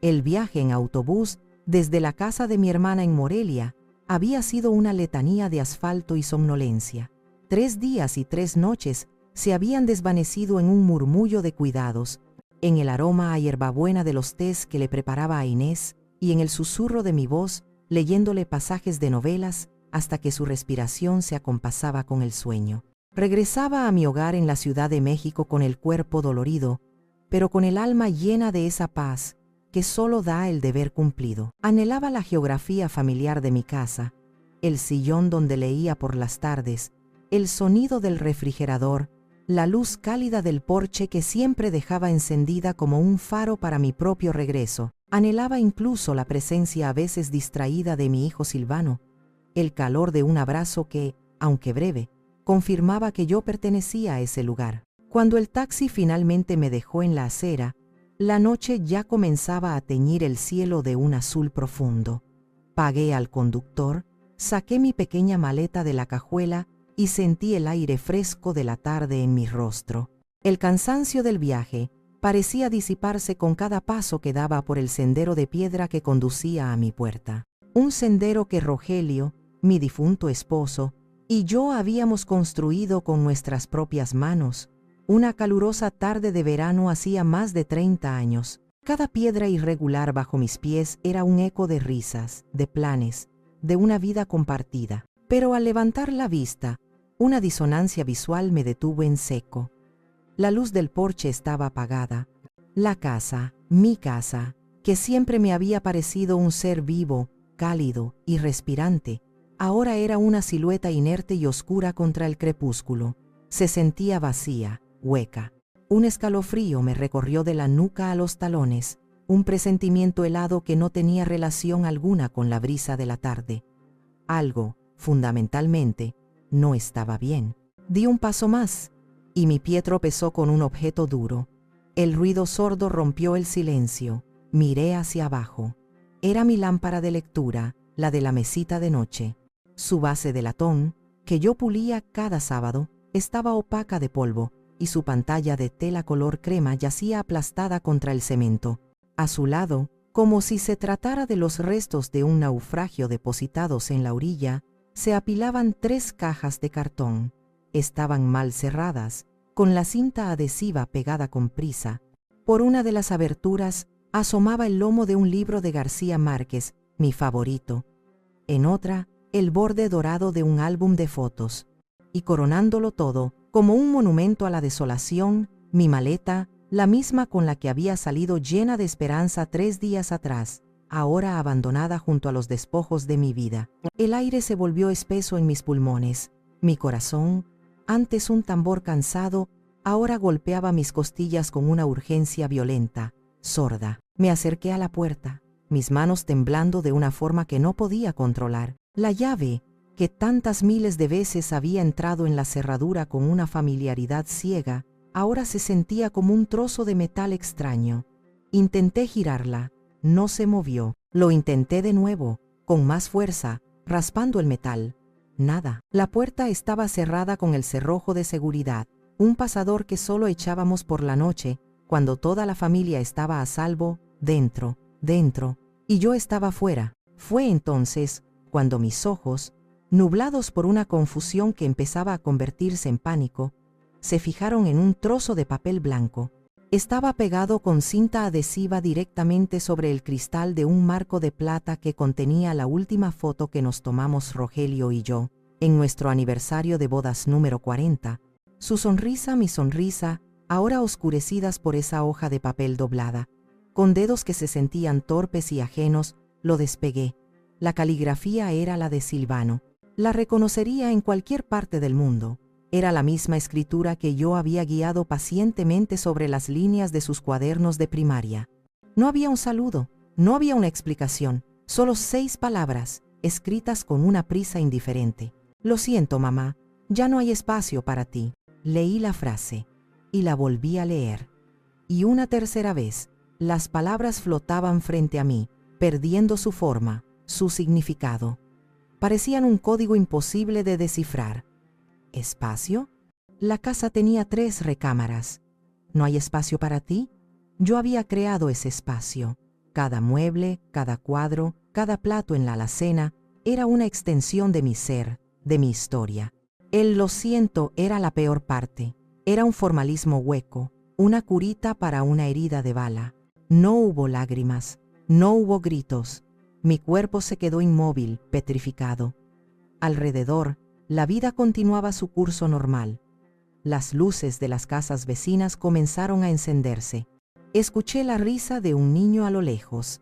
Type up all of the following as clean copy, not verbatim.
El viaje en autobús desde la casa de mi hermana en Morelia había sido una letanía de asfalto y somnolencia. 3 días y 3 noches se habían desvanecido en un murmullo de cuidados, en el aroma a hierbabuena de los tés que le preparaba a Inés y en el susurro de mi voz leyéndole pasajes de novelas hasta que su respiración se acompasaba con el sueño. Regresaba a mi hogar en la Ciudad de México con el cuerpo dolorido, pero con el alma llena de esa paz que solo da el deber cumplido. Anhelaba la geografía familiar de mi casa, el sillón donde leía por las tardes, el sonido del refrigerador, la luz cálida del porche que siempre dejaba encendida como un faro para mi propio regreso. Anhelaba incluso la presencia a veces distraída de mi hijo Silvano, el calor de un abrazo que, aunque breve, confirmaba que yo pertenecía a ese lugar. Cuando el taxi finalmente me dejó en la acera, la noche ya comenzaba a teñir el cielo de un azul profundo. Pagué al conductor, saqué mi pequeña maleta de la cajuela y sentí el aire fresco de la tarde en mi rostro. El cansancio del viaje parecía disiparse con cada paso que daba por el sendero de piedra que conducía a mi puerta. Un sendero que Rogelio, mi difunto esposo, y yo habíamos construido con nuestras propias manos. Una calurosa tarde de verano hacía más de 30 años. Cada piedra irregular bajo mis pies era un eco de risas, de planes, de una vida compartida. Pero al levantar la vista, una disonancia visual me detuvo en seco. La luz del porche estaba apagada. La casa, mi casa, que siempre me había parecido un ser vivo, cálido y respirante, ahora era una silueta inerte y oscura contra el crepúsculo. Se sentía vacía, hueca. Un escalofrío me recorrió de la nuca a los talones, un presentimiento helado que no tenía relación alguna con la brisa de la tarde. Algo, fundamentalmente, no estaba bien. Di un paso más, y mi pie tropezó con un objeto duro. El ruido sordo rompió el silencio. Miré hacia abajo. Era mi lámpara de lectura, la de la mesita de noche. Su base de latón, que yo pulía cada sábado, estaba opaca de polvo, y su pantalla de tela color crema yacía aplastada contra el cemento. A su lado, como si se tratara de los restos de un naufragio depositados en la orilla, se apilaban 3 cajas de cartón. Estaban mal cerradas, con la cinta adhesiva pegada con prisa. Por una de las aberturas asomaba el lomo de un libro de García Márquez, mi favorito. En otra, el borde dorado de un álbum de fotos. Y coronándolo todo, como un monumento a la desolación, mi maleta, la misma con la que había salido llena de esperanza 3 días atrás, ahora abandonada junto a los despojos de mi vida. El aire se volvió espeso en mis pulmones. Mi corazón, antes un tambor cansado, ahora golpeaba mis costillas con una urgencia violenta, sorda. Me acerqué a la puerta, mis manos temblando de una forma que no podía controlar. La llave, que tantas miles de veces había entrado en la cerradura con una familiaridad ciega, ahora se sentía como un trozo de metal extraño. Intenté girarla, no se movió. Lo intenté de nuevo, con más fuerza, raspando el metal. Nada. La puerta estaba cerrada con el cerrojo de seguridad, un pasador que solo echábamos por la noche, cuando toda la familia estaba a salvo, dentro, y yo estaba fuera. Fue entonces cuando mis ojos, nublados por una confusión que empezaba a convertirse en pánico, se fijaron en un trozo de papel blanco. Estaba pegado con cinta adhesiva directamente sobre el cristal de un marco de plata que contenía la última foto que nos tomamos Rogelio y yo, en nuestro aniversario de bodas número 40. Su sonrisa, mi sonrisa, ahora oscurecidas por esa hoja de papel doblada. Con dedos que se sentían torpes y ajenos, lo despegué. La caligrafía era la de Silvano. La reconocería en cualquier parte del mundo. Era la misma escritura que yo había guiado pacientemente sobre las líneas de sus cuadernos de primaria. No había un saludo, no había una explicación, solo 6 palabras, escritas con una prisa indiferente. Lo siento, mamá, ya no hay espacio para ti. Leí la frase, y la volví a leer. Y una tercera vez, las palabras flotaban frente a mí, perdiendo su forma, su significado. Parecían un código imposible de descifrar. ¿Espacio? La casa tenía 3 recámaras. ¿No hay espacio para ti? Yo había creado ese espacio. Cada mueble, cada cuadro, cada plato en la alacena era una extensión de mi ser, de mi historia. El "lo siento" era la peor parte. Era un formalismo hueco, una curita para una herida de bala. No hubo lágrimas, no hubo gritos. Mi cuerpo se quedó inmóvil, petrificado. Alrededor, la vida continuaba su curso normal. Las luces de las casas vecinas comenzaron a encenderse. Escuché la risa de un niño a lo lejos.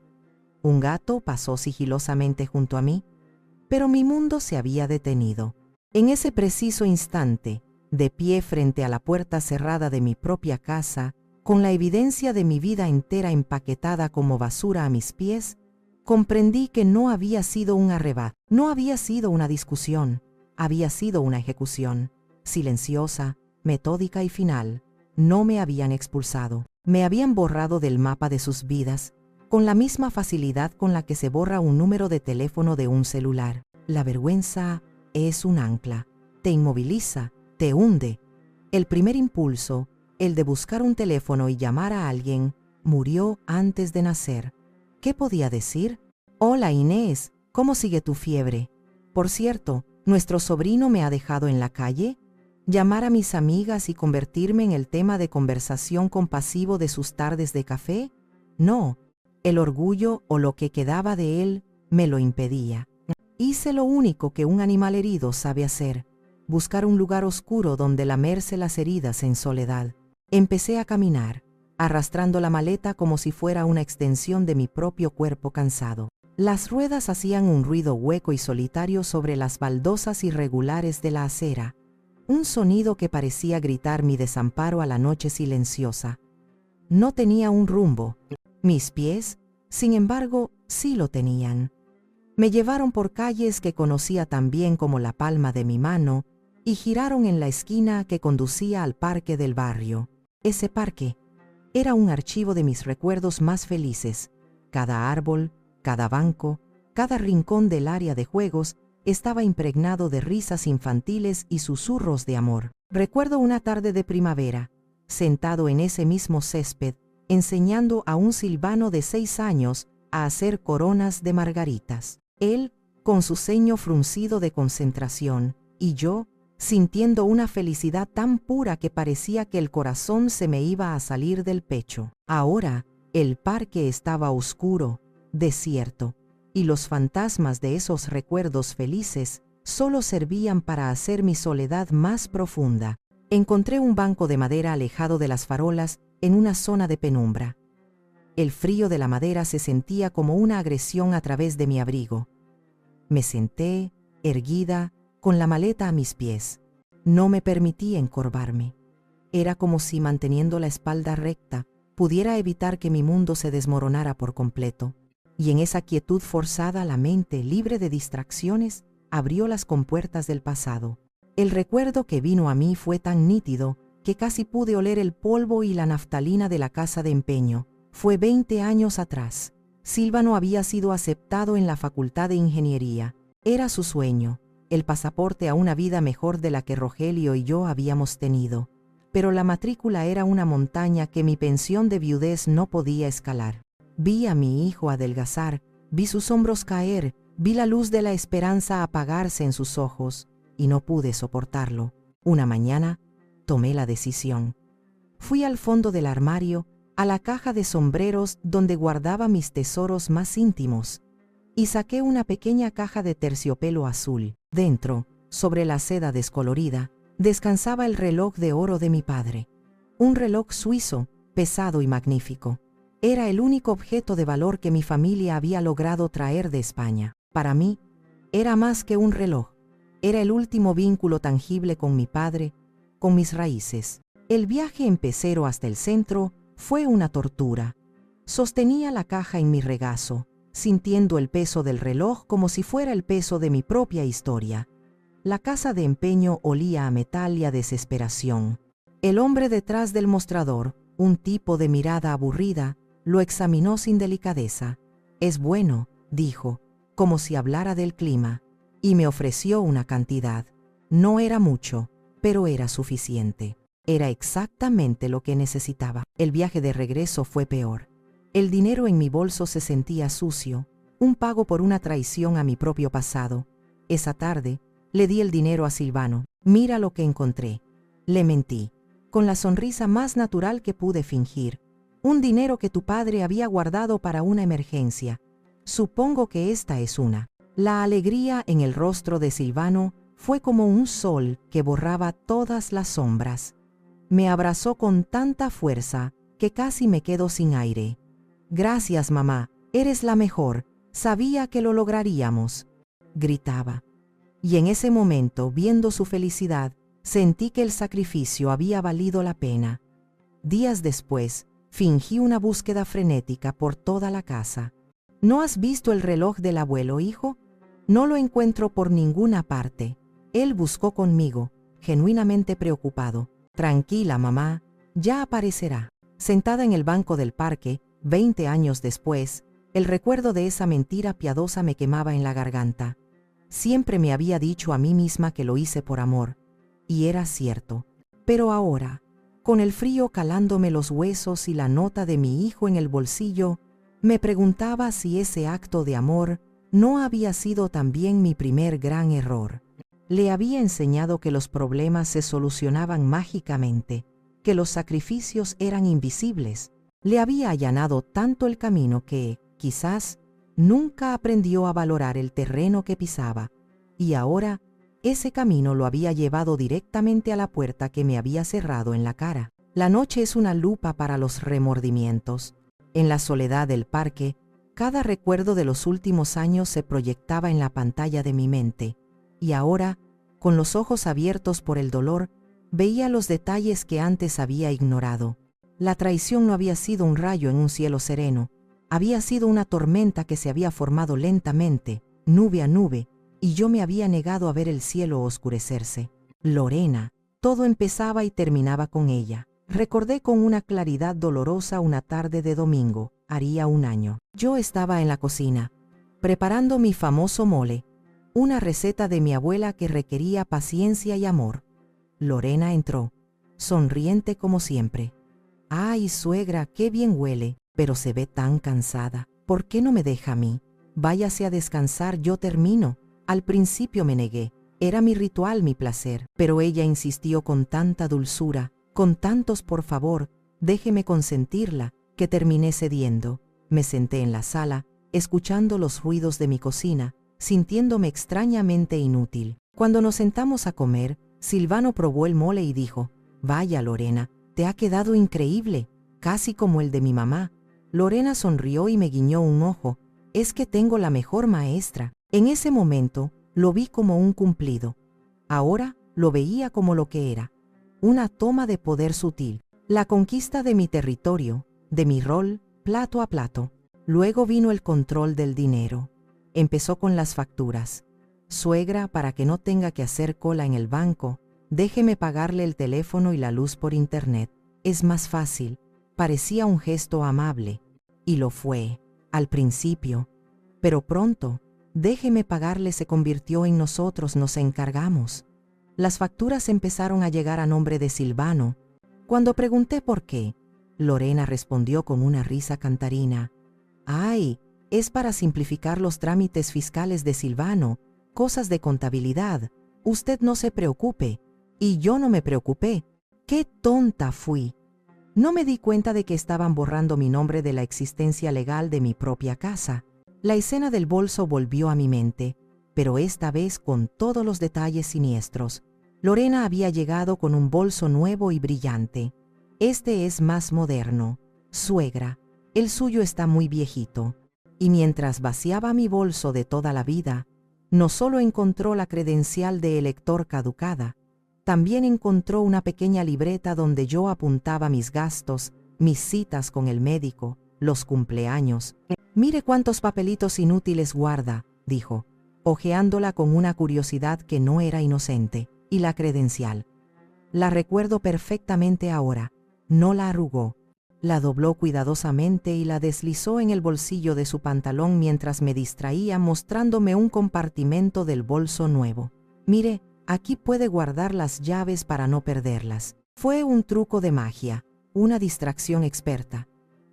Un gato pasó sigilosamente junto a mí, pero mi mundo se había detenido. En ese preciso instante, de pie frente a la puerta cerrada de mi propia casa, con la evidencia de mi vida entera empaquetada como basura a mis pies, comprendí que no había sido un arrebato, no había sido una discusión, había sido una ejecución, silenciosa, metódica y final. No me habían expulsado, me habían borrado del mapa de sus vidas, con la misma facilidad con la que se borra un número de teléfono de un celular. La vergüenza es un ancla, te inmoviliza, te hunde. El primer impulso, el de buscar un teléfono y llamar a alguien, murió antes de nacer. ¿Qué podía decir? Hola Inés, ¿cómo sigue tu fiebre? Por cierto, ¿nuestro sobrino me ha dejado en la calle? ¿Llamar a mis amigas y convertirme en el tema de conversación compasivo de sus tardes de café? No, el orgullo o lo que quedaba de él me lo impedía. Hice lo único que un animal herido sabe hacer, buscar un lugar oscuro donde lamerse las heridas en soledad. Empecé a caminar, arrastrando la maleta como si fuera una extensión de mi propio cuerpo cansado. Las ruedas hacían un ruido hueco y solitario sobre las baldosas irregulares de la acera, un sonido que parecía gritar mi desamparo a la noche silenciosa. No tenía un rumbo. Mis pies, sin embargo, sí lo tenían. Me llevaron por calles que conocía tan bien como la palma de mi mano y giraron en la esquina que conducía al parque del barrio. Ese parque era un archivo de mis recuerdos más felices. Cada árbol, cada banco, cada rincón del área de juegos estaba impregnado de risas infantiles y susurros de amor. Recuerdo una tarde de primavera, sentado en ese mismo césped, enseñando a un silvano de 6 años a hacer coronas de margaritas. Él, con su ceño fruncido de concentración, y yo, sintiendo una felicidad tan pura que parecía que el corazón se me iba a salir del pecho. Ahora, el parque estaba oscuro, desierto, y los fantasmas de esos recuerdos felices solo servían para hacer mi soledad más profunda. Encontré un banco de madera alejado de las farolas en una zona de penumbra. El frío de la madera se sentía como una agresión a través de mi abrigo. Me senté, erguida, con la maleta a mis pies. No me permití encorvarme. Era como si, manteniendo la espalda recta, pudiera evitar que mi mundo se desmoronara por completo. Y en esa quietud forzada, la mente, libre de distracciones, abrió las compuertas del pasado. El recuerdo que vino a mí fue tan nítido que casi pude oler el polvo y la naftalina de la casa de empeño. Fue 20 años atrás. Silvano había sido aceptado en la Facultad de Ingeniería. Era su sueño, el pasaporte a una vida mejor de la que Rogelio y yo habíamos tenido. Pero la matrícula era una montaña que mi pensión de viudez no podía escalar. Vi a mi hijo adelgazar, vi sus hombros caer, vi la luz de la esperanza apagarse en sus ojos, y no pude soportarlo. Una mañana, tomé la decisión. Fui al fondo del armario, a la caja de sombreros donde guardaba mis tesoros más íntimos, y saqué una pequeña caja de terciopelo azul. Dentro, sobre la seda descolorida, descansaba el reloj de oro de mi padre. Un reloj suizo, pesado y magnífico. Era el único objeto de valor que mi familia había logrado traer de España. Para mí, era más que un reloj. Era el último vínculo tangible con mi padre, con mis raíces. El viaje en pecero hasta el centro fue una tortura. Sostenía la caja en mi regazo, sintiendo el peso del reloj como si fuera el peso de mi propia historia. La casa de empeño olía a metal y a desesperación. El hombre detrás del mostrador, un tipo de mirada aburrida, lo examinó sin delicadeza. «Es bueno», dijo, como si hablara del clima, y me ofreció una cantidad. No era mucho, pero era suficiente. Era exactamente lo que necesitaba. El viaje de regreso fue peor. El dinero en mi bolso se sentía sucio, un pago por una traición a mi propio pasado. Esa tarde, le di el dinero a Silvano. Mira lo que encontré. Le mentí, con la sonrisa más natural que pude fingir. Un dinero que tu padre había guardado para una emergencia. Supongo que esta es una. La alegría en el rostro de Silvano fue como un sol que borraba todas las sombras. Me abrazó con tanta fuerza que casi me quedo sin aire. Gracias, mamá, eres la mejor, sabía que lo lograríamos, gritaba. Y en ese momento, viendo su felicidad, sentí que el sacrificio había valido la pena. Días después, fingí una búsqueda frenética por toda la casa. ¿No has visto el reloj del abuelo, hijo? No lo encuentro por ninguna parte. Él buscó conmigo, genuinamente preocupado. Tranquila, mamá, ya aparecerá. Sentada en el banco del parque, 20 años después, el recuerdo de esa mentira piadosa me quemaba en la garganta. Siempre me había dicho a mí misma que lo hice por amor, y era cierto. Pero ahora, con el frío calándome los huesos y la nota de mi hijo en el bolsillo, me preguntaba si ese acto de amor no había sido también mi primer gran error. Le había enseñado que los problemas se solucionaban mágicamente, que los sacrificios eran invisibles. Le había allanado tanto el camino que, quizás, nunca aprendió a valorar el terreno que pisaba, y ahora ese camino lo había llevado directamente a la puerta que me había cerrado en la cara. La noche es una lupa para los remordimientos. En la soledad del parque, cada recuerdo de los últimos años se proyectaba en la pantalla de mi mente, y ahora, con los ojos abiertos por el dolor, veía los detalles que antes había ignorado. La traición no había sido un rayo en un cielo sereno, había sido una tormenta que se había formado lentamente, nube a nube, y yo me había negado a ver el cielo oscurecerse. Lorena, todo empezaba y terminaba con ella. Recordé con una claridad dolorosa una tarde de domingo, haría un año. Yo estaba en la cocina, preparando mi famoso mole, una receta de mi abuela que requería paciencia y amor. Lorena entró, sonriente como siempre. «Ay, suegra, qué bien huele, pero se ve tan cansada. ¿Por qué no me deja a mí? Váyase a descansar, yo termino». Al principio me negué, era mi ritual, mi placer, pero ella insistió con tanta dulzura, con tantos por favor, déjeme consentirla, que terminé cediendo. Me senté en la sala, escuchando los ruidos de mi cocina, sintiéndome extrañamente inútil. Cuando nos sentamos a comer, Silvano probó el mole y dijo: «Vaya, Lorena, te ha quedado increíble, casi como el de mi mamá». Lorena sonrió y me guiñó un ojo. «Es que tengo la mejor maestra». En ese momento lo vi como un cumplido. Ahora lo veía como lo que era, una toma de poder sutil, la conquista de mi territorio, de mi rol, plato a plato. Luego vino el control del dinero. Empezó con las facturas. «Suegra, para que no tenga que hacer cola en el banco, déjeme pagarle el teléfono y la luz por internet. Es más fácil». Parecía un gesto amable, y lo fue, al principio, pero pronto, «Déjeme pagarle» se convirtió en «nosotros nos encargamos». Las facturas empezaron a llegar a nombre de Silvano. Cuando pregunté por qué, Lorena respondió con una risa cantarina: «Ay, es para simplificar los trámites fiscales de Silvano, cosas de contabilidad. Usted no se preocupe». Y yo no me preocupé. ¡Qué tonta fui! No me di cuenta de que estaban borrando mi nombre de la existencia legal de mi propia casa. La escena del bolso volvió a mi mente, pero esta vez con todos los detalles siniestros. Lorena había llegado con un bolso nuevo y brillante. «Este es más moderno, suegra, el suyo está muy viejito». Y mientras vaciaba mi bolso de toda la vida, no solo encontró la credencial de elector caducada, también encontró una pequeña libreta donde yo apuntaba mis gastos, mis citas con el médico, los cumpleaños. «Mire cuántos papelitos inútiles guarda», dijo, hojeándola con una curiosidad que no era inocente. «Y la credencial. La recuerdo perfectamente ahora». No la arrugó. La dobló cuidadosamente y la deslizó en el bolsillo de su pantalón mientras me distraía mostrándome un compartimento del bolso nuevo. «Mire, aquí puede guardar las llaves para no perderlas». Fue un truco de magia, una distracción experta.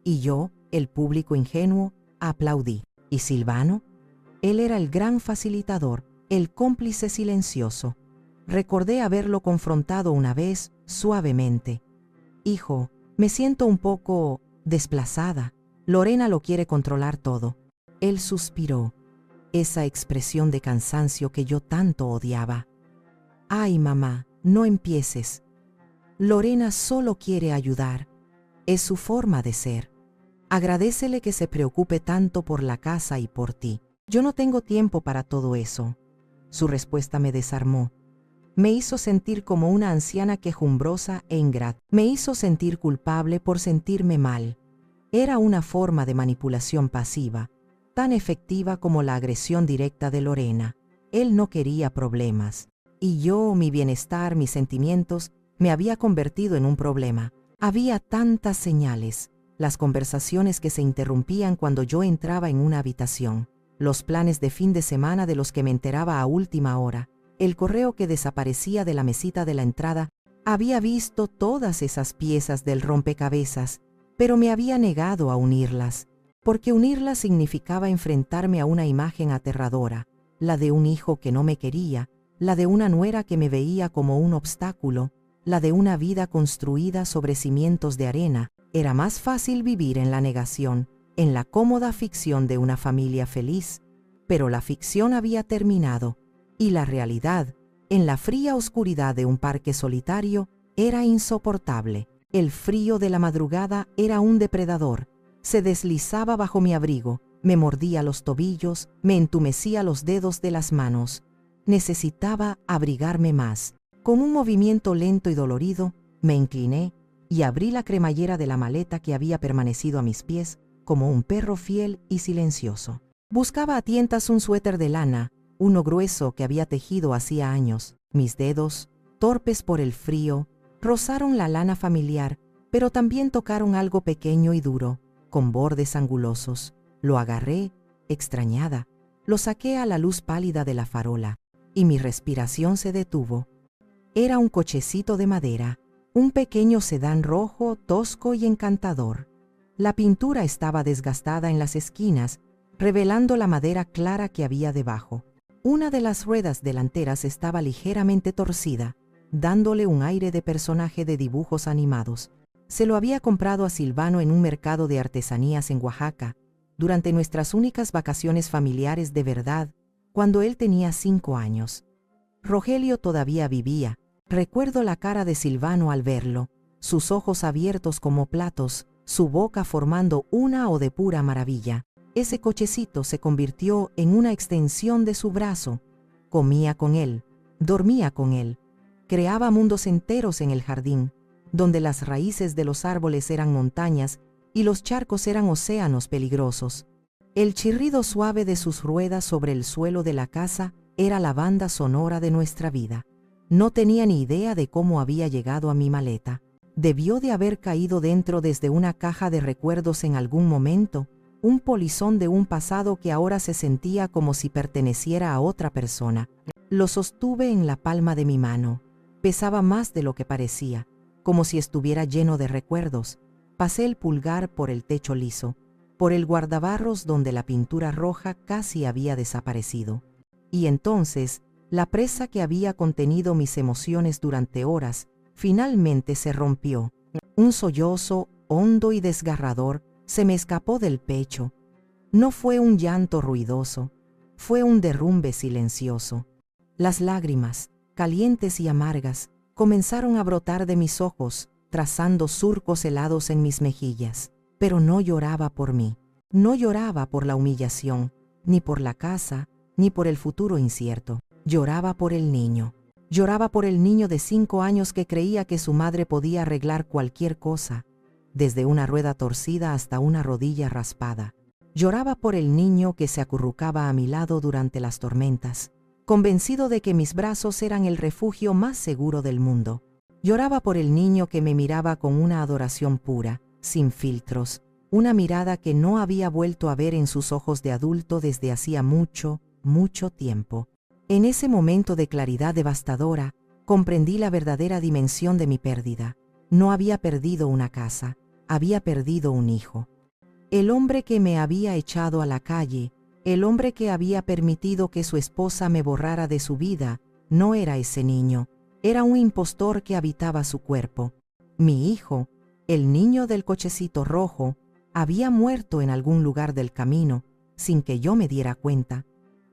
Y yo, el público ingenuo, aplaudí. ¿Y Silvano? Él era el gran facilitador, el cómplice silencioso. Recordé haberlo confrontado una vez, suavemente. Hijo, me siento un poco desplazada. Lorena lo quiere controlar todo. Él suspiró, esa expresión de cansancio que yo tanto odiaba. Ay, mamá, no empieces. Lorena solo quiere ayudar. Es su forma de ser. Agradécele que se preocupe tanto por la casa y por ti. Yo no tengo tiempo para todo eso. Su respuesta me desarmó. Me hizo sentir como una anciana quejumbrosa e ingrata. Me hizo sentir culpable por sentirme mal. Era una forma de manipulación pasiva, tan efectiva como la agresión directa de Lorena. Él no quería problemas. Y yo, mi bienestar, mis sentimientos, me había convertido en un problema. Había tantas señales, las conversaciones que se interrumpían cuando yo entraba en una habitación, los planes de fin de semana de los que me enteraba a última hora, el correo que desaparecía de la mesita de la entrada. Había visto todas esas piezas del rompecabezas, pero me había negado a unirlas, porque unirlas significaba enfrentarme a una imagen aterradora, la de un hijo que no me quería, la de una nuera que me veía como un obstáculo, la de una vida construida sobre cimientos de arena. Era más fácil vivir en la negación, en la cómoda ficción de una familia feliz, pero la ficción había terminado, y la realidad, en la fría oscuridad de un parque solitario, era insoportable. El frío de la madrugada era un depredador. Se deslizaba bajo mi abrigo, me mordía los tobillos, me entumecía los dedos de las manos. Necesitaba abrigarme más. Con un movimiento lento y dolorido, me incliné y abrí la cremallera de la maleta que había permanecido a mis pies, como un perro fiel y silencioso. Buscaba a tientas un suéter de lana, uno grueso que había tejido hacía años. Mis dedos, torpes por el frío, rozaron la lana familiar, pero también tocaron algo pequeño y duro, con bordes angulosos. Lo agarré, extrañada. Lo saqué a la luz pálida de la farola, y mi respiración se detuvo. Era un cochecito de madera, un pequeño sedán rojo, tosco y encantador. La pintura estaba desgastada en las esquinas, revelando la madera clara que había debajo. Una de las ruedas delanteras estaba ligeramente torcida, dándole un aire de personaje de dibujos animados. Se lo había comprado a Silvano en un mercado de artesanías en Oaxaca, durante nuestras únicas vacaciones familiares de verdad, cuando él tenía 5 años. Rogelio todavía vivía. Recuerdo la cara de Silvano al verlo, sus ojos abiertos como platos, su boca formando una O de pura maravilla. Ese cochecito se convirtió en una extensión de su brazo. Comía con él, dormía con él, creaba mundos enteros en el jardín, donde las raíces de los árboles eran montañas y los charcos eran océanos peligrosos. El chirrido suave de sus ruedas sobre el suelo de la casa era la banda sonora de nuestra vida. No tenía ni idea de cómo había llegado a mi maleta. Debió de haber caído dentro desde una caja de recuerdos en algún momento, un polizón de un pasado que ahora se sentía como si perteneciera a otra persona. Lo sostuve en la palma de mi mano. Pesaba más de lo que parecía, como si estuviera lleno de recuerdos. Pasé el pulgar por el techo liso, por el guardabarros donde la pintura roja casi había desaparecido. Y entonces, la presa que había contenido mis emociones durante horas, finalmente se rompió. Un sollozo, hondo y desgarrador, se me escapó del pecho. No fue un llanto ruidoso, fue un derrumbe silencioso. Las lágrimas, calientes y amargas, comenzaron a brotar de mis ojos, trazando surcos helados en mis mejillas. Pero no lloraba por mí, no lloraba por la humillación, ni por la casa, ni por el futuro incierto. Lloraba por el niño. Lloraba por el niño de 5 años que creía que su madre podía arreglar cualquier cosa, desde una rueda torcida hasta una rodilla raspada. Lloraba por el niño que se acurrucaba a mi lado durante las tormentas, convencido de que mis brazos eran el refugio más seguro del mundo. Lloraba por el niño que me miraba con una adoración pura, sin filtros, una mirada que no había vuelto a ver en sus ojos de adulto desde hacía mucho, mucho tiempo. En ese momento de claridad devastadora, comprendí la verdadera dimensión de mi pérdida. No había perdido una casa, había perdido un hijo. El hombre que me había echado a la calle, el hombre que había permitido que su esposa me borrara de su vida, no era ese niño, era un impostor que habitaba su cuerpo. Mi hijo, el niño del cochecito rojo, había muerto en algún lugar del camino, sin que yo me diera cuenta.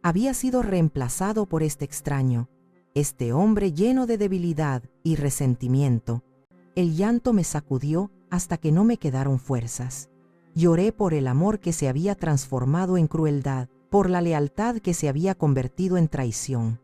Había sido reemplazado por este extraño, este hombre lleno de debilidad y resentimiento. El llanto me sacudió hasta que no me quedaron fuerzas. Lloré por el amor que se había transformado en crueldad, por la lealtad que se había convertido en traición.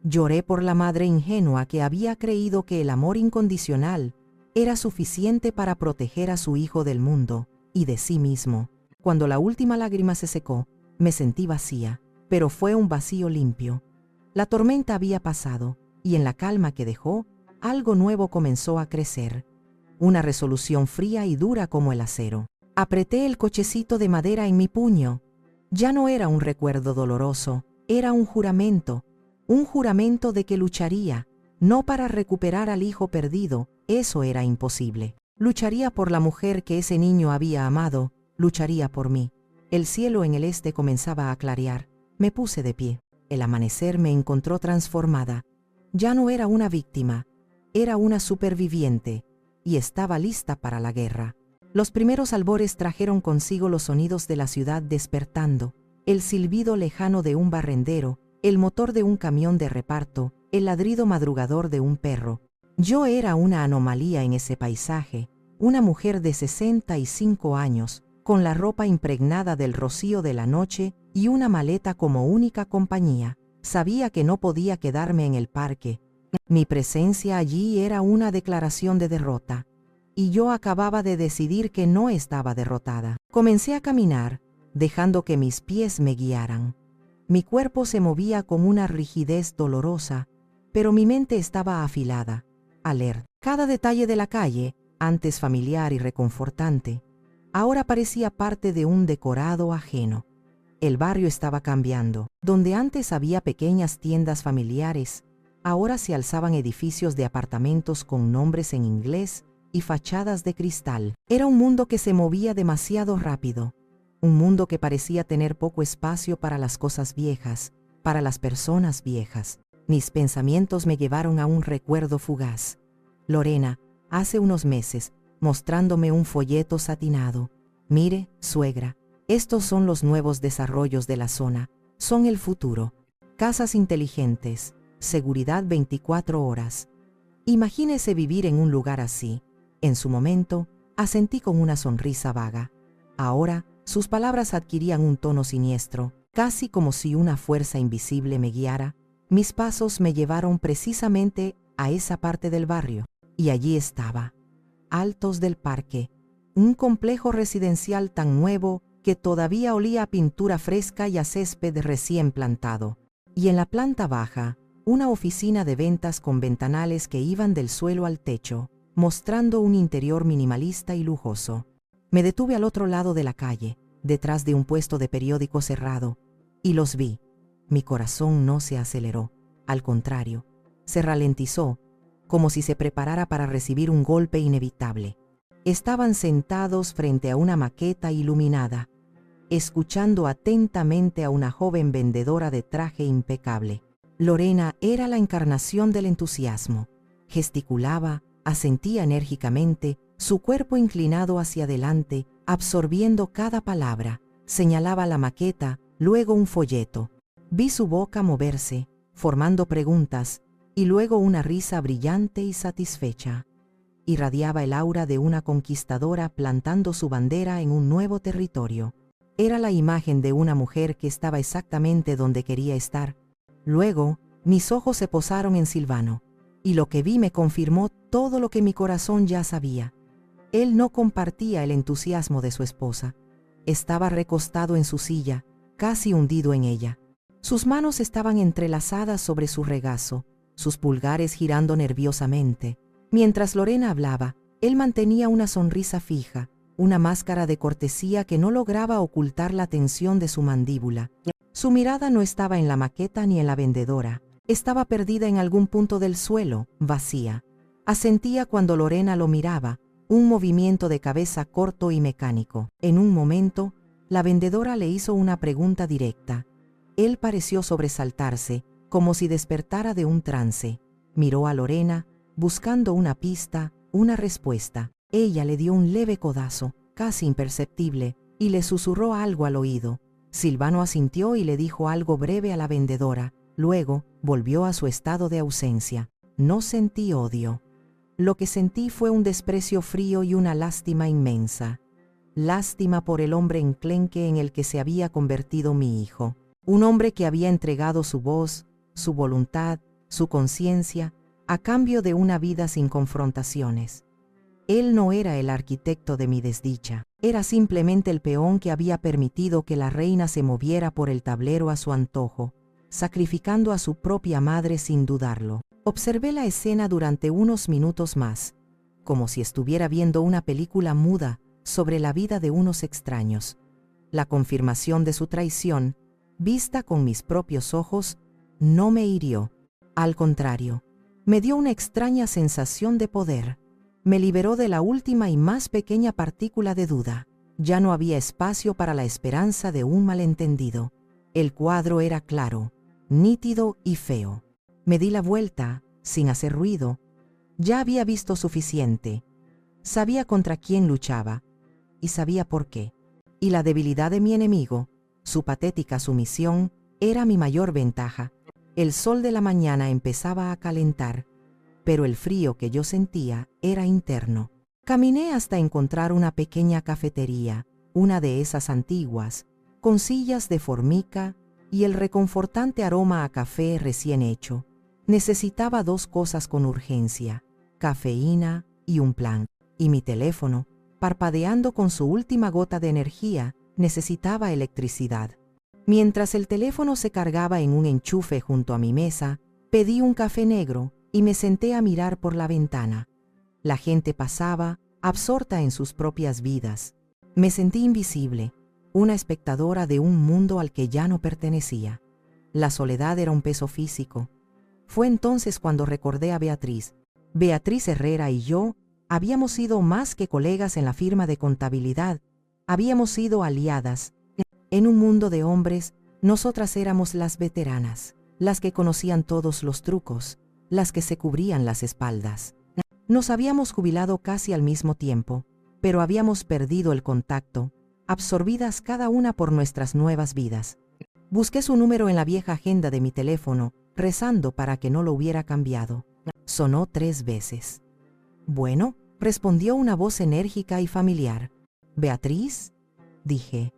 Lloré por la madre ingenua que había creído que el amor incondicional era suficiente para proteger a su hijo del mundo y de sí mismo. Cuando la última lágrima se secó, me sentí vacía, pero fue un vacío limpio. La tormenta había pasado, y en la calma que dejó, algo nuevo comenzó a crecer. Una resolución fría y dura como el acero. Apreté el cochecito de madera en mi puño. Ya no era un recuerdo doloroso, era un juramento de que lucharía, no para recuperar al hijo perdido, eso era imposible. Lucharía por la mujer que ese niño había amado, lucharía por mí. El cielo en el este comenzaba a clarear. Me puse de pie. El amanecer me encontró transformada. Ya no era una víctima, era una superviviente, y estaba lista para la guerra. Los primeros albores trajeron consigo los sonidos de la ciudad despertando, el silbido lejano de un barrendero, el motor de un camión de reparto, el ladrido madrugador de un perro. Yo era una anomalía en ese paisaje, una mujer de 65 años, con la ropa impregnada del rocío de la noche y una maleta como única compañía. Sabía que no podía quedarme en el parque. Mi presencia allí era una declaración de derrota, y yo acababa de decidir que no estaba derrotada. Comencé a caminar, dejando que mis pies me guiaran. Mi cuerpo se movía con una rigidez dolorosa, pero mi mente estaba afilada, alerta. Cada detalle de la calle, antes familiar y reconfortante, ahora parecía parte de un decorado ajeno. El barrio estaba cambiando. Donde antes había pequeñas tiendas familiares, ahora se alzaban edificios de apartamentos con nombres en inglés y fachadas de cristal. Era un mundo que se movía demasiado rápido, un mundo que parecía tener poco espacio para las cosas viejas, para las personas viejas. Mis pensamientos me llevaron a un recuerdo fugaz. Lorena, hace unos meses, mostrándome un folleto satinado. Mire, suegra, estos son los nuevos desarrollos de la zona, son el futuro. Casas inteligentes, seguridad 24 horas. Imagínese vivir en un lugar así. En su momento, asentí con una sonrisa vaga. Ahora, sus palabras adquirían un tono siniestro, casi como si una fuerza invisible me guiara. Mis pasos me llevaron precisamente a esa parte del barrio, y allí estaba, Altos del Parque, un complejo residencial tan nuevo que todavía olía a pintura fresca y a césped recién plantado. Y en la planta baja, una oficina de ventas con ventanales que iban del suelo al techo, mostrando un interior minimalista y lujoso. Me detuve al otro lado de la calle, detrás de un puesto de periódico cerrado, y los vi. Mi corazón no se aceleró, al contrario, se ralentizó, como si se preparara para recibir un golpe inevitable. Estaban sentados frente a una maqueta iluminada, escuchando atentamente a una joven vendedora de traje impecable. Lorena era la encarnación del entusiasmo. Gesticulaba, asentía enérgicamente, su cuerpo inclinado hacia adelante, absorbiendo cada palabra. Señalaba la maqueta, luego un folleto. Vi su boca moverse, formando preguntas, y luego una risa brillante y satisfecha. Irradiaba el aura de una conquistadora plantando su bandera en un nuevo territorio. Era la imagen de una mujer que estaba exactamente donde quería estar. Luego, mis ojos se posaron en Silvano, y lo que vi me confirmó todo lo que mi corazón ya sabía. Él no compartía el entusiasmo de su esposa. Estaba recostado en su silla, casi hundido en ella. Sus manos estaban entrelazadas sobre su regazo, sus pulgares girando nerviosamente. Mientras Lorena hablaba, él mantenía una sonrisa fija, una máscara de cortesía que no lograba ocultar la tensión de su mandíbula. Su mirada no estaba en la maqueta ni en la vendedora. Estaba perdida en algún punto del suelo, vacía. Asentía cuando Lorena lo miraba, un movimiento de cabeza corto y mecánico. En un momento, la vendedora le hizo una pregunta directa. Él pareció sobresaltarse, como si despertara de un trance. Miró a Lorena, buscando una pista, una respuesta. Ella le dio un leve codazo, casi imperceptible, y le susurró algo al oído. Silvano asintió y le dijo algo breve a la vendedora. Luego, volvió a su estado de ausencia. No sentí odio. Lo que sentí fue un desprecio frío y una lástima inmensa. Lástima por el hombre enclenque en el que se había convertido mi hijo. Un hombre que había entregado su voz, su voluntad, su conciencia, a cambio de una vida sin confrontaciones. Él no era el arquitecto de mi desdicha, era simplemente el peón que había permitido que la reina se moviera por el tablero a su antojo, sacrificando a su propia madre sin dudarlo. Observé la escena durante unos minutos más, como si estuviera viendo una película muda sobre la vida de unos extraños. La confirmación de su traición, vista con mis propios ojos, no me hirió. Al contrario, me dio una extraña sensación de poder. Me liberó de la última y más pequeña partícula de duda. Ya no había espacio para la esperanza de un malentendido. El cuadro era claro, nítido y feo. Me di la vuelta, sin hacer ruido. Ya había visto suficiente. Sabía contra quién luchaba, y sabía por qué. Y la debilidad de mi enemigo, su patética sumisión, era mi mayor ventaja. El sol de la mañana empezaba a calentar, pero el frío que yo sentía era interno. Caminé hasta encontrar una pequeña cafetería, una de esas antiguas, con sillas de formica y el reconfortante aroma a café recién hecho. Necesitaba dos cosas con urgencia, cafeína y un plan. Y mi teléfono, parpadeando con su última gota de energía, necesitaba electricidad. Mientras el teléfono se cargaba en un enchufe junto a mi mesa, pedí un café negro y me senté a mirar por la ventana. La gente pasaba, absorta en sus propias vidas. Me sentí invisible, una espectadora de un mundo al que ya no pertenecía. La soledad era un peso físico. Fue entonces cuando recordé a Beatriz. Beatriz Herrera y yo habíamos sido más que colegas en la firma de contabilidad. Habíamos sido aliadas. En un mundo de hombres, nosotras éramos las veteranas, las que conocían todos los trucos, las que se cubrían las espaldas. Nos habíamos jubilado casi al mismo tiempo, pero habíamos perdido el contacto, absorbidas cada una por nuestras nuevas vidas. Busqué su número en la vieja agenda de mi teléfono, rezando para que no lo hubiera cambiado. Sonó 3 veces. Bueno, respondió una voz enérgica y familiar. ¿Beatriz? Dije.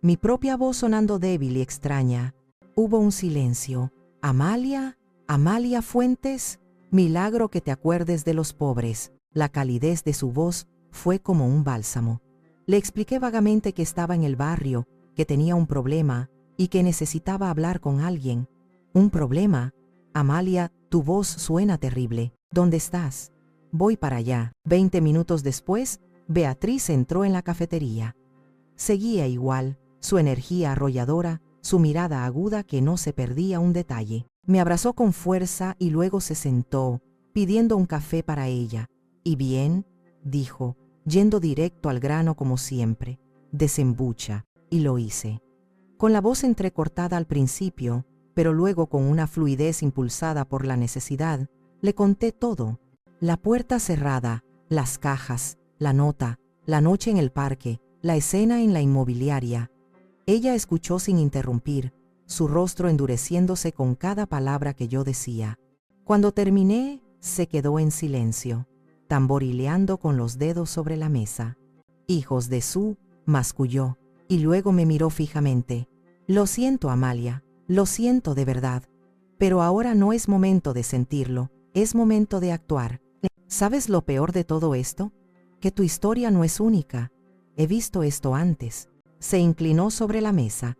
Mi propia voz sonando débil y extraña. Hubo un silencio. ¿Amalia? ¿Amalia Fuentes? Milagro que te acuerdes de los pobres. La calidez de su voz fue como un bálsamo. Le expliqué vagamente que estaba en el barrio, que tenía un problema y que necesitaba hablar con alguien. ¿Un problema? Amalia, tu voz suena terrible. ¿Dónde estás? Voy para allá. 20 minutos después, Beatriz entró en la cafetería. Seguía igual, su energía arrolladora, su mirada aguda que no se perdía un detalle. Me abrazó con fuerza y luego se sentó, pidiendo un café para ella. ¿Y bien? Dijo, yendo directo al grano como siempre. Desembucha. Y lo hice. Con la voz entrecortada al principio, pero luego con una fluidez impulsada por la necesidad, le conté todo. La puerta cerrada, las cajas, la nota, la noche en el parque, la escena en la inmobiliaria. Ella escuchó sin interrumpir, su rostro endureciéndose con cada palabra que yo decía. Cuando terminé, se quedó en silencio, tamborileando con los dedos sobre la mesa. «Hijos de su», masculló, y luego me miró fijamente. «Lo siento, Amalia, lo siento de verdad, pero ahora no es momento de sentirlo, es momento de actuar. ¿Sabes lo peor de todo esto? Que tu historia no es única. He visto esto antes». Se inclinó sobre la mesa.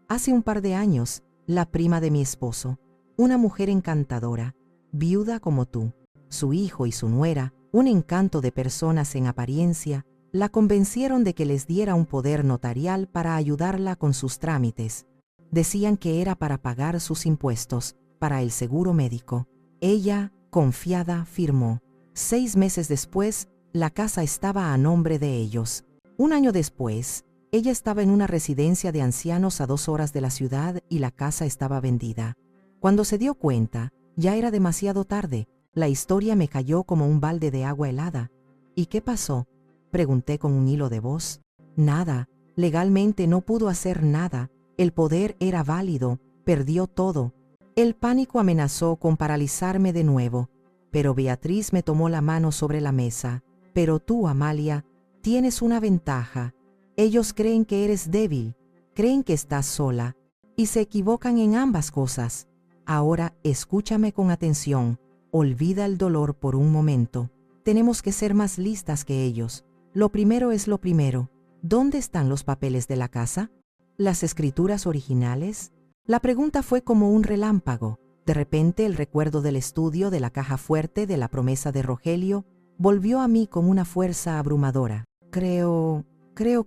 Hace un par de años, la prima de mi esposo, una mujer encantadora, viuda como tú, su hijo y su nuera, un encanto de personas en apariencia, la convencieron de que les diera un poder notarial para ayudarla con sus trámites. Decían que era para pagar sus impuestos, para el seguro médico. Ella, confiada, firmó. 6 meses después, La casa estaba a nombre de ellos. Un año después, ella estaba en una residencia de ancianos a 2 horas de la ciudad y la casa estaba vendida. Cuando se dio cuenta, ya era demasiado tarde. La historia me cayó como un balde de agua helada. ¿Y qué pasó?, pregunté con un hilo de voz. Nada, legalmente no pudo hacer nada. El poder era válido, perdió todo. El pánico amenazó con paralizarme de nuevo, pero Beatriz me tomó la mano sobre la mesa. Pero tú, Amalia, tienes una ventaja. Ellos creen que eres débil, creen que estás sola, y se equivocan en ambas cosas. Ahora, escúchame con atención, olvida el dolor por un momento. Tenemos que ser más listas que ellos. Lo primero es lo primero. ¿Dónde están los papeles de la casa? ¿Las escrituras originales? La pregunta fue como un relámpago. De repente el recuerdo del estudio, de la caja fuerte, de la promesa de Rogelio, volvió a mí con una fuerza abrumadora. Creo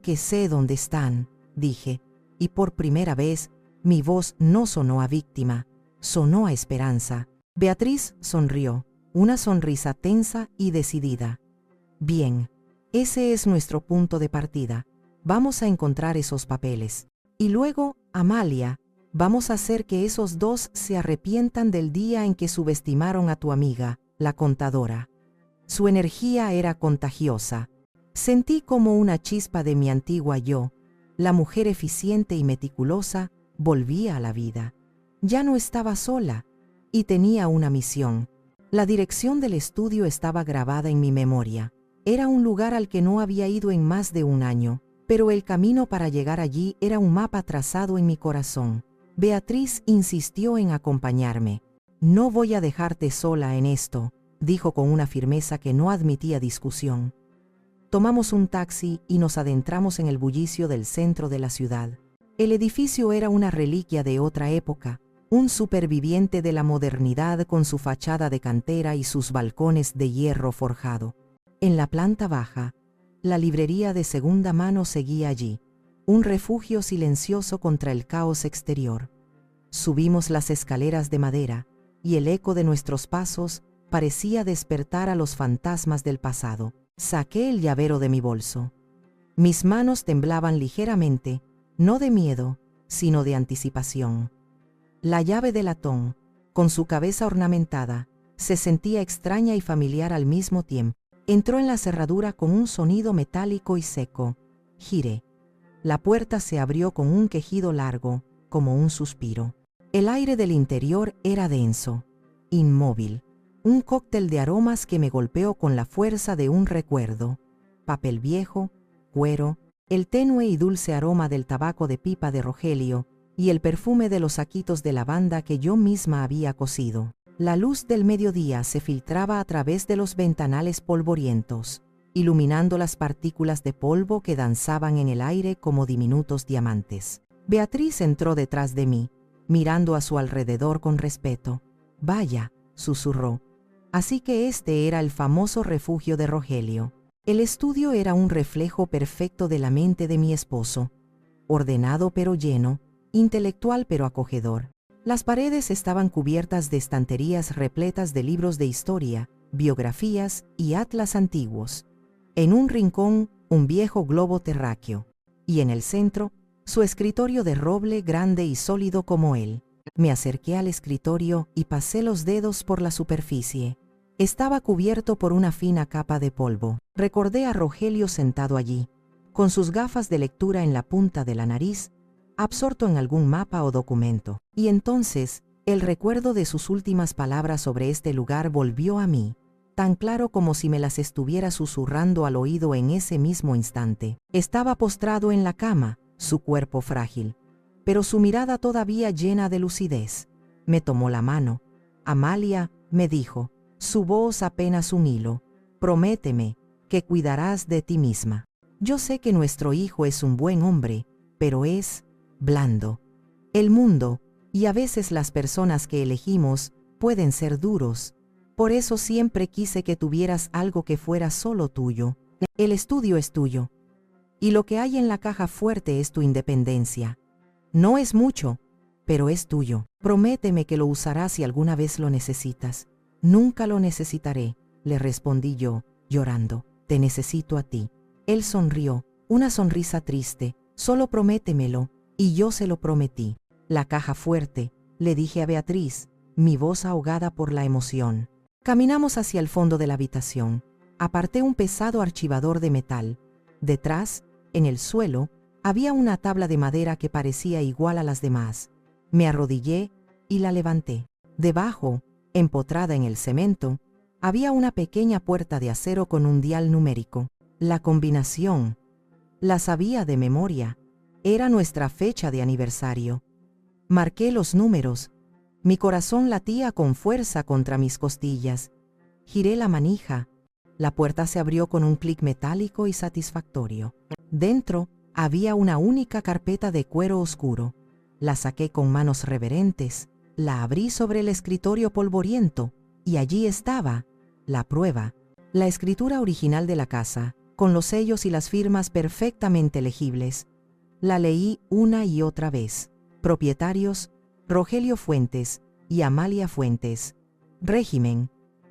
que sé dónde están, dije, y por primera vez mi voz no sonó a víctima, sonó a esperanza. Beatriz sonrió, una sonrisa tensa y decidida. Bien, ese es nuestro punto de partida. Vamos a encontrar esos papeles. Y luego, Amalia, vamos a hacer que esos dos se arrepientan del día en que subestimaron a tu amiga, la contadora. Su energía era contagiosa. Sentí como una chispa de mi antigua yo, la mujer eficiente y meticulosa, volvía a la vida. Ya no estaba sola y tenía una misión. La dirección del estudio estaba grabada en mi memoria. Era un lugar al que no había ido en más de un año, pero el camino para llegar allí era un mapa trazado en mi corazón. Beatriz insistió en acompañarme. No voy a dejarte sola en esto, dijo con una firmeza que no admitía discusión. Tomamos un taxi y nos adentramos en el bullicio del centro de la ciudad. El edificio era una reliquia de otra época, un superviviente de la modernidad con su fachada de cantera y sus balcones de hierro forjado. En la planta baja, la librería de segunda mano seguía allí, un refugio silencioso contra el caos exterior. Subimos las escaleras de madera, y el eco de nuestros pasos parecía despertar a los fantasmas del pasado. Saqué el llavero de mi bolso. Mis manos temblaban ligeramente, no de miedo, sino de anticipación. La llave de latón, con su cabeza ornamentada, se sentía extraña y familiar al mismo tiempo. Entró en la cerradura con un sonido metálico y seco. Giré. La puerta se abrió con un quejido largo, como un suspiro. El aire del interior era denso, inmóvil, un cóctel de aromas que me golpeó con la fuerza de un recuerdo. Papel viejo, cuero, el tenue y dulce aroma del tabaco de pipa de Rogelio y el perfume de los saquitos de lavanda que yo misma había cocido. La luz del mediodía se filtraba a través de los ventanales polvorientos, iluminando las partículas de polvo que danzaban en el aire como diminutos diamantes. Beatriz entró detrás de mí, mirando a su alrededor con respeto. «Vaya», susurró. Así que este era el famoso refugio de Rogelio. El estudio era un reflejo perfecto de la mente de mi esposo, ordenado pero lleno, intelectual pero acogedor. Las paredes estaban cubiertas de estanterías repletas de libros de historia, biografías y atlas antiguos. En un rincón, un viejo globo terráqueo, y en el centro, su escritorio de roble grande y sólido como él. Me acerqué al escritorio y pasé los dedos por la superficie. Estaba cubierto por una fina capa de polvo. Recordé a Rogelio sentado allí, con sus gafas de lectura en la punta de la nariz, absorto en algún mapa o documento. Y entonces, el recuerdo de sus últimas palabras sobre este lugar volvió a mí, tan claro como si me las estuviera susurrando al oído en ese mismo instante. Estaba postrado en la cama, su cuerpo frágil, pero su mirada todavía llena de lucidez. Me tomó la mano. «Amalia», me dijo, su voz apenas un hilo, «prométeme que cuidarás de ti misma. Yo sé que nuestro hijo es un buen hombre, pero es blando. El mundo, y a veces las personas que elegimos, pueden ser duros. Por eso siempre quise que tuvieras algo que fuera solo tuyo. El estudio es tuyo. Y lo que hay en la caja fuerte es tu independencia. No es mucho, pero es tuyo. Prométeme que lo usarás si alguna vez lo necesitas». «Nunca lo necesitaré», le respondí yo, llorando. te necesito a ti. Él sonrió, una sonrisa triste. Solo prométemelo, y yo se lo prometí. La caja fuerte, le dije a Beatriz, mi voz ahogada por la emoción. Caminamos hacia el fondo de la habitación. Aparté un pesado archivador de metal. Detrás, en el suelo, había una tabla de madera que parecía igual a las demás. Me arrodillé y la levanté. Debajo, empotrada en el cemento, había una pequeña puerta de acero con un dial numérico. La combinación la sabía de memoria. Era nuestra fecha de aniversario. Marqué los números. Mi corazón latía con fuerza contra mis costillas. Giré la manija. La puerta se abrió con un clic metálico y satisfactorio. Dentro había una única carpeta de cuero oscuro. La saqué con manos reverentes, la abrí sobre el escritorio polvoriento, y allí estaba la prueba, la escritura original de la casa, con los sellos y las firmas perfectamente legibles. La leí una y otra vez. Propietarios, Rogelio Fuentes y Amalia Fuentes. Régimen,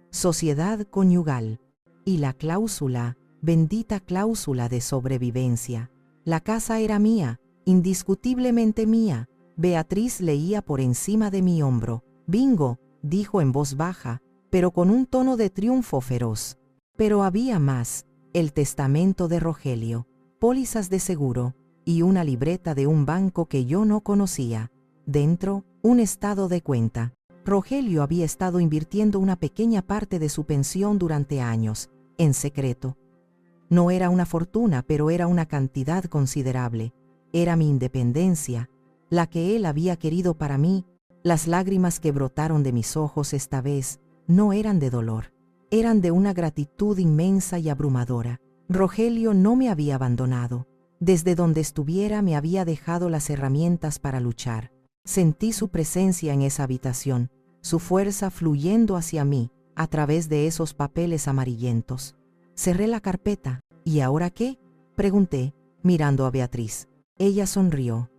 sociedad conyugal. Y la cláusula, bendita cláusula de sobrevivencia. La casa era mía, indiscutiblemente mía. Beatriz leía por encima de mi hombro. «Bingo», dijo en voz baja, pero con un tono de triunfo feroz. Pero había más: el testamento de Rogelio, pólizas de seguro y una libreta de un banco que yo no conocía. Dentro, un estado de cuenta. Rogelio había estado invirtiendo una pequeña parte de su pensión durante años, en secreto. No era una fortuna, pero era una cantidad considerable. Era mi independencia, la que él había querido para mí. Las lágrimas que brotaron de mis ojos esta vez no eran de dolor, eran de una gratitud inmensa y abrumadora. Rogelio no me había abandonado. Desde donde estuviera me había dejado las herramientas para luchar. Sentí su presencia en esa habitación, su fuerza fluyendo hacia mí a través de esos papeles amarillentos. Cerré la carpeta. ¿Y ahora qué?, pregunté, mirando a Beatriz. Ella sonrió.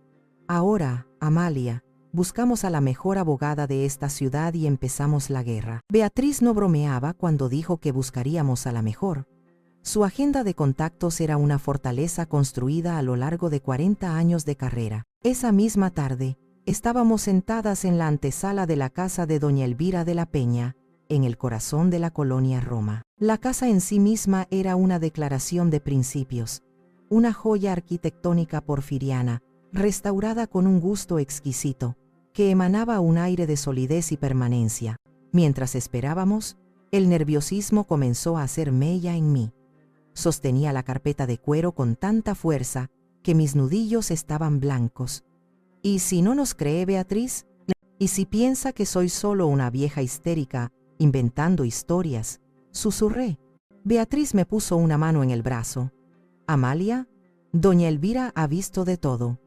Ahora, Amalia, buscamos a la mejor abogada de esta ciudad y empezamos la guerra. Beatriz no bromeaba cuando dijo que buscaríamos a la mejor. Su agenda de contactos era una fortaleza construida a lo largo de 40 años de carrera. Esa misma tarde, estábamos sentadas en la antesala de la casa de doña Elvira de la Peña, en el corazón de la colonia Roma. La casa en sí misma era una declaración de principios, una joya arquitectónica porfiriana, restaurada con un gusto exquisito, que emanaba un aire de solidez y permanencia. Mientras esperábamos, el nerviosismo comenzó a hacer mella en mí. Sostenía la carpeta de cuero con tanta fuerza que mis nudillos estaban blancos. ¿Y si no nos cree Beatriz? ¿Y si piensa que soy solo una vieja histérica inventando historias? Susurré. Beatriz me puso una mano en el brazo. Amalia, doña Elvira ha visto de todo.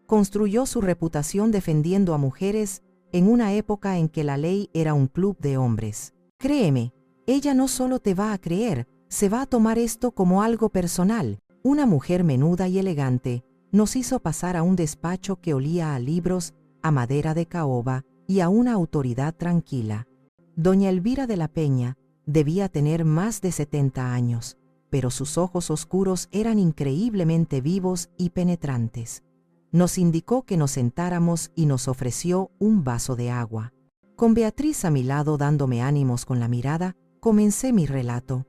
Construyó su reputación defendiendo a mujeres en una época en que la ley era un club de hombres. Créeme, ella no solo te va a creer, se va a tomar esto como algo personal. Una mujer menuda y elegante nos hizo pasar a un despacho que olía a libros, a madera de caoba y a una autoridad tranquila. Doña Elvira de la Peña debía tener más de 70 años, pero sus ojos oscuros eran increíblemente vivos y penetrantes. Nos indicó que nos sentáramos y nos ofreció un vaso de agua. Con Beatriz a mi lado dándome ánimos con la mirada, comencé mi relato.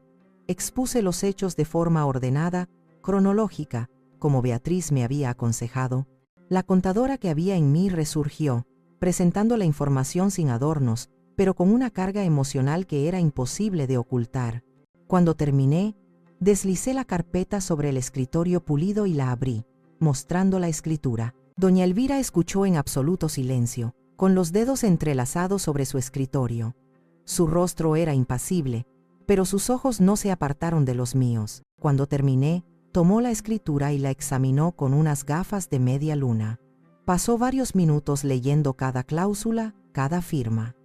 Expuse los hechos de forma ordenada, cronológica, como Beatriz me había aconsejado. La contadora que había en mí resurgió, presentando la información sin adornos, pero con una carga emocional que era imposible de ocultar. Cuando terminé, deslicé la carpeta sobre el escritorio pulido y la abrí, mostrando la escritura. Doña Elvira escuchó en absoluto silencio, con los dedos entrelazados sobre su escritorio. Su rostro era impasible, pero sus ojos no se apartaron de los míos. Cuando terminé, tomó la escritura y la examinó con unas gafas de media luna. Pasó varios minutos leyendo cada cláusula, cada firma.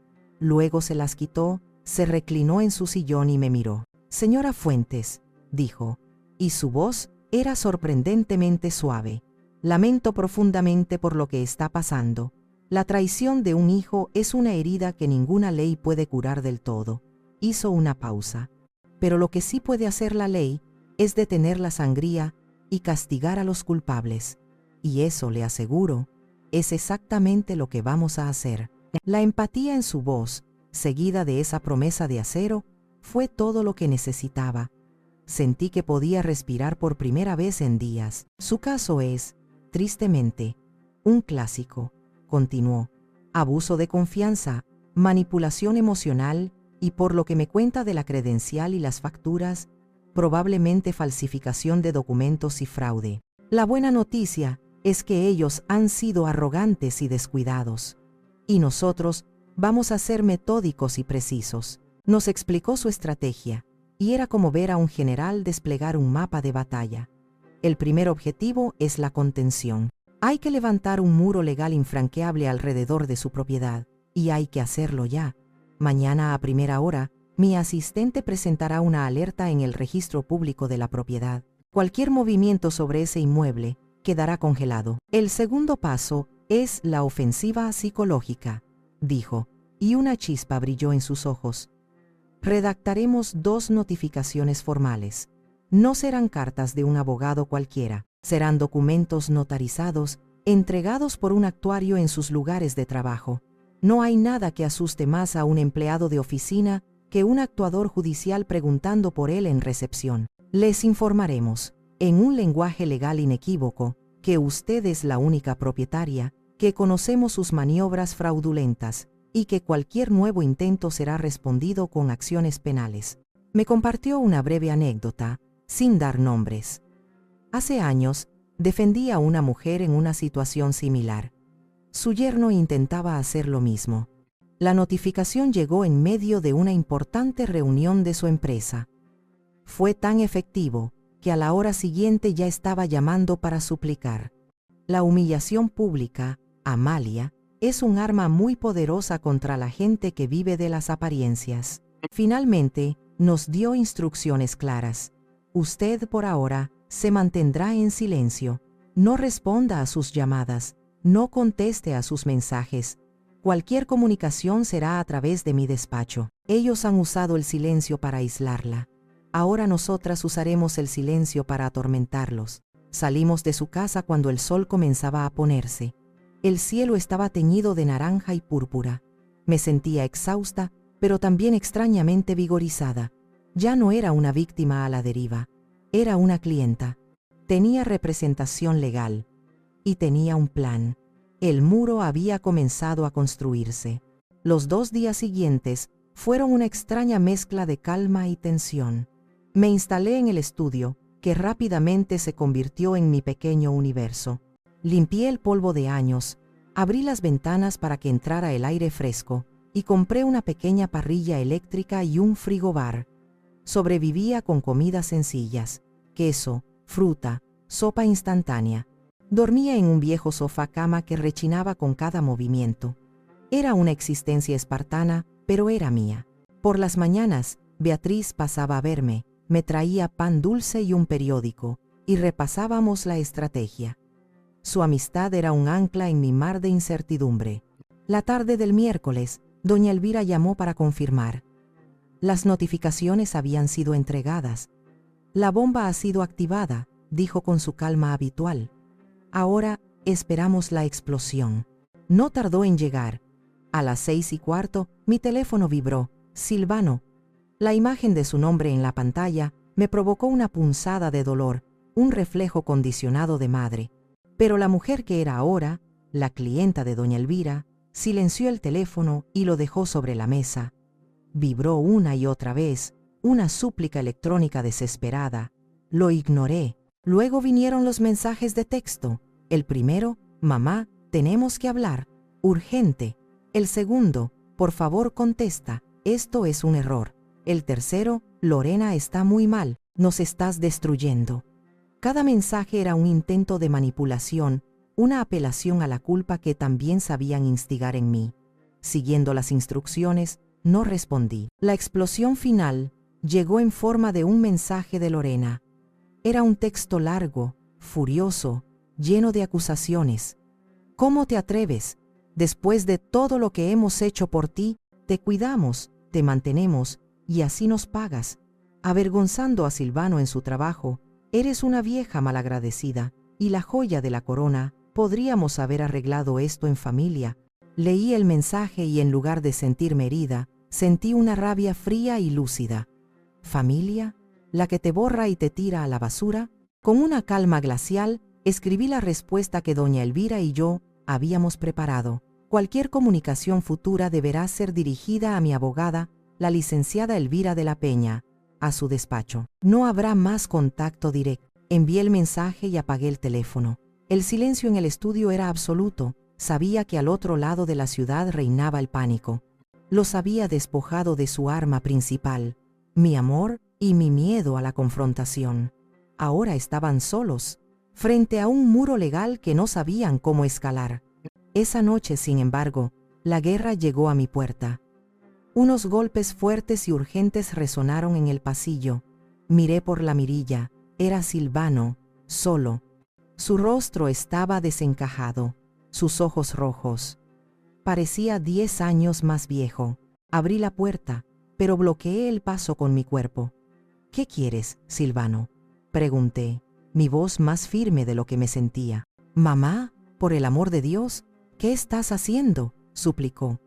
Luego se las quitó, se reclinó en su sillón y me miró. «Señora Fuentes», dijo, y su voz era sorprendentemente suave. «Lamento profundamente por lo que está pasando. La traición de un hijo es una herida que ninguna ley puede curar del todo». Hizo una pausa. pero lo que sí puede hacer la ley es detener la sangría y castigar a los culpables. Y eso, le aseguro, es exactamente lo que vamos a hacer. La empatía en su voz, seguida de esa promesa de acero, fue todo lo que necesitaba. Sentí que podía respirar por primera vez en días. Su caso es, tristemente, un clásico, continuó. Abuso de confianza, manipulación emocional y, por lo que me cuenta de la credencial y las facturas, probablemente falsificación de documentos y fraude. La buena noticia es que ellos han sido arrogantes y descuidados. Y nosotros vamos a ser metódicos y precisos. Nos explicó su estrategia, y era como ver a un general desplegar un mapa de batalla. El primer objetivo es la contención. Hay que levantar un muro legal infranqueable alrededor de su propiedad, y hay que hacerlo ya. Mañana a primera hora, mi asistente presentará una alerta en el registro público de la propiedad. Cualquier movimiento sobre ese inmueble quedará congelado. El segundo paso es la ofensiva psicológica, dijo, y una chispa brilló en sus ojos. Redactaremos 2 notificaciones formales. No serán cartas de un abogado cualquiera, serán documentos notarizados, entregados por un actuario en sus lugares de trabajo. No hay nada que asuste más a un empleado de oficina que un actuador judicial preguntando por él en recepción. Les informaremos, en un lenguaje legal inequívoco, que usted es la única propietaria, que conocemos sus maniobras fraudulentas, y que cualquier nuevo intento será respondido con acciones penales. Me compartió una breve anécdota, sin dar nombres. Hace años, defendí a una mujer en una situación similar. Su yerno intentaba hacer lo mismo. La notificación llegó en medio de una importante reunión de su empresa. Fue tan efectivo que a la hora siguiente ya estaba llamando para suplicar. La humillación pública, Amalia, es un arma muy poderosa contra la gente que vive de las apariencias. Finalmente, nos dio instrucciones claras. Usted por ahora se mantendrá en silencio. No responda a sus llamadas. No conteste a sus mensajes. Cualquier comunicación será a través de mi despacho. Ellos han usado el silencio para aislarla. Ahora nosotras usaremos el silencio para atormentarlos. Salimos de su casa cuando el sol comenzaba a ponerse. El cielo estaba teñido de naranja y púrpura. Me sentía exhausta, pero también extrañamente vigorizada. Ya no era una víctima a la deriva. Era una clienta. Tenía representación legal. Y tenía un plan. El muro había comenzado a construirse. Los 2 días siguientes fueron una extraña mezcla de calma y tensión. Me instalé en el estudio, que rápidamente se convirtió en mi pequeño universo. Limpié el polvo de años, abrí las ventanas para que entrara el aire fresco y compré una pequeña parrilla eléctrica y un frigobar. Sobrevivía con comidas sencillas, queso, fruta, sopa instantánea. Dormía en un viejo sofá cama que rechinaba con cada movimiento. Era una existencia espartana, pero era mía. Por las mañanas, Beatriz pasaba a verme, me traía pan dulce y un periódico, y repasábamos la estrategia. Su amistad era un ancla en mi mar de incertidumbre. La tarde del miércoles, doña Elvira llamó para confirmar. Las notificaciones habían sido entregadas. La bomba ha sido activada, dijo con su calma habitual. Ahora esperamos la explosión. No tardó en llegar. A las 6:15, mi teléfono vibró. Silvano. La imagen de su nombre en la pantalla me provocó una punzada de dolor, un reflejo condicionado de madre. Pero la mujer que era ahora, la clienta de doña Elvira, silenció el teléfono y lo dejó sobre la mesa. Vibró una y otra vez, una súplica electrónica desesperada. Lo ignoré. Luego vinieron los mensajes de texto. El primero, mamá, tenemos que hablar. Urgente. El segundo, por favor contesta, esto es un error. El tercero, Lorena está muy mal, nos estás destruyendo. Cada mensaje era un intento de manipulación, una apelación a la culpa que también sabían instigar en mí. Siguiendo las instrucciones, no respondí. La explosión final llegó en forma de un mensaje de Lorena. Era un texto largo, furioso, lleno de acusaciones. ¿Cómo te atreves? Después de todo lo que hemos hecho por ti, te cuidamos, te mantenemos, y así nos pagas. avergonzando a Silvano en su trabajo. Eres una vieja malagradecida y la joya de la corona. Podríamos haber arreglado esto en familia. Leí el mensaje y en lugar de sentirme herida, sentí una rabia fría y lúcida. ¿Familia? ¿La que te borra y te tira a la basura? Con una calma glacial, escribí la respuesta que doña Elvira y yo habíamos preparado. Cualquier comunicación futura deberá ser dirigida a mi abogada, la licenciada Elvira de la Peña, a su despacho. No habrá más contacto directo. Envié el mensaje y apagué el teléfono. El silencio en el estudio era absoluto. Sabía que al otro lado de la ciudad reinaba el pánico. Los había despojado de su arma principal, mi amor y mi miedo a la confrontación. Ahora estaban solos, frente a un muro legal que no sabían cómo escalar. Esa noche, sin embargo, la guerra llegó a mi puerta. Unos golpes fuertes y urgentes resonaron en el pasillo. Miré por la mirilla. Era Silvano, solo. Su rostro estaba desencajado, sus ojos rojos. Parecía 10 años más viejo. Abrí la puerta, pero bloqueé el paso con mi cuerpo. ¿Qué quieres, Silvano?, pregunté, mi voz más firme de lo que me sentía. Mamá, por el amor de Dios, ¿qué estás haciendo?, suplicó.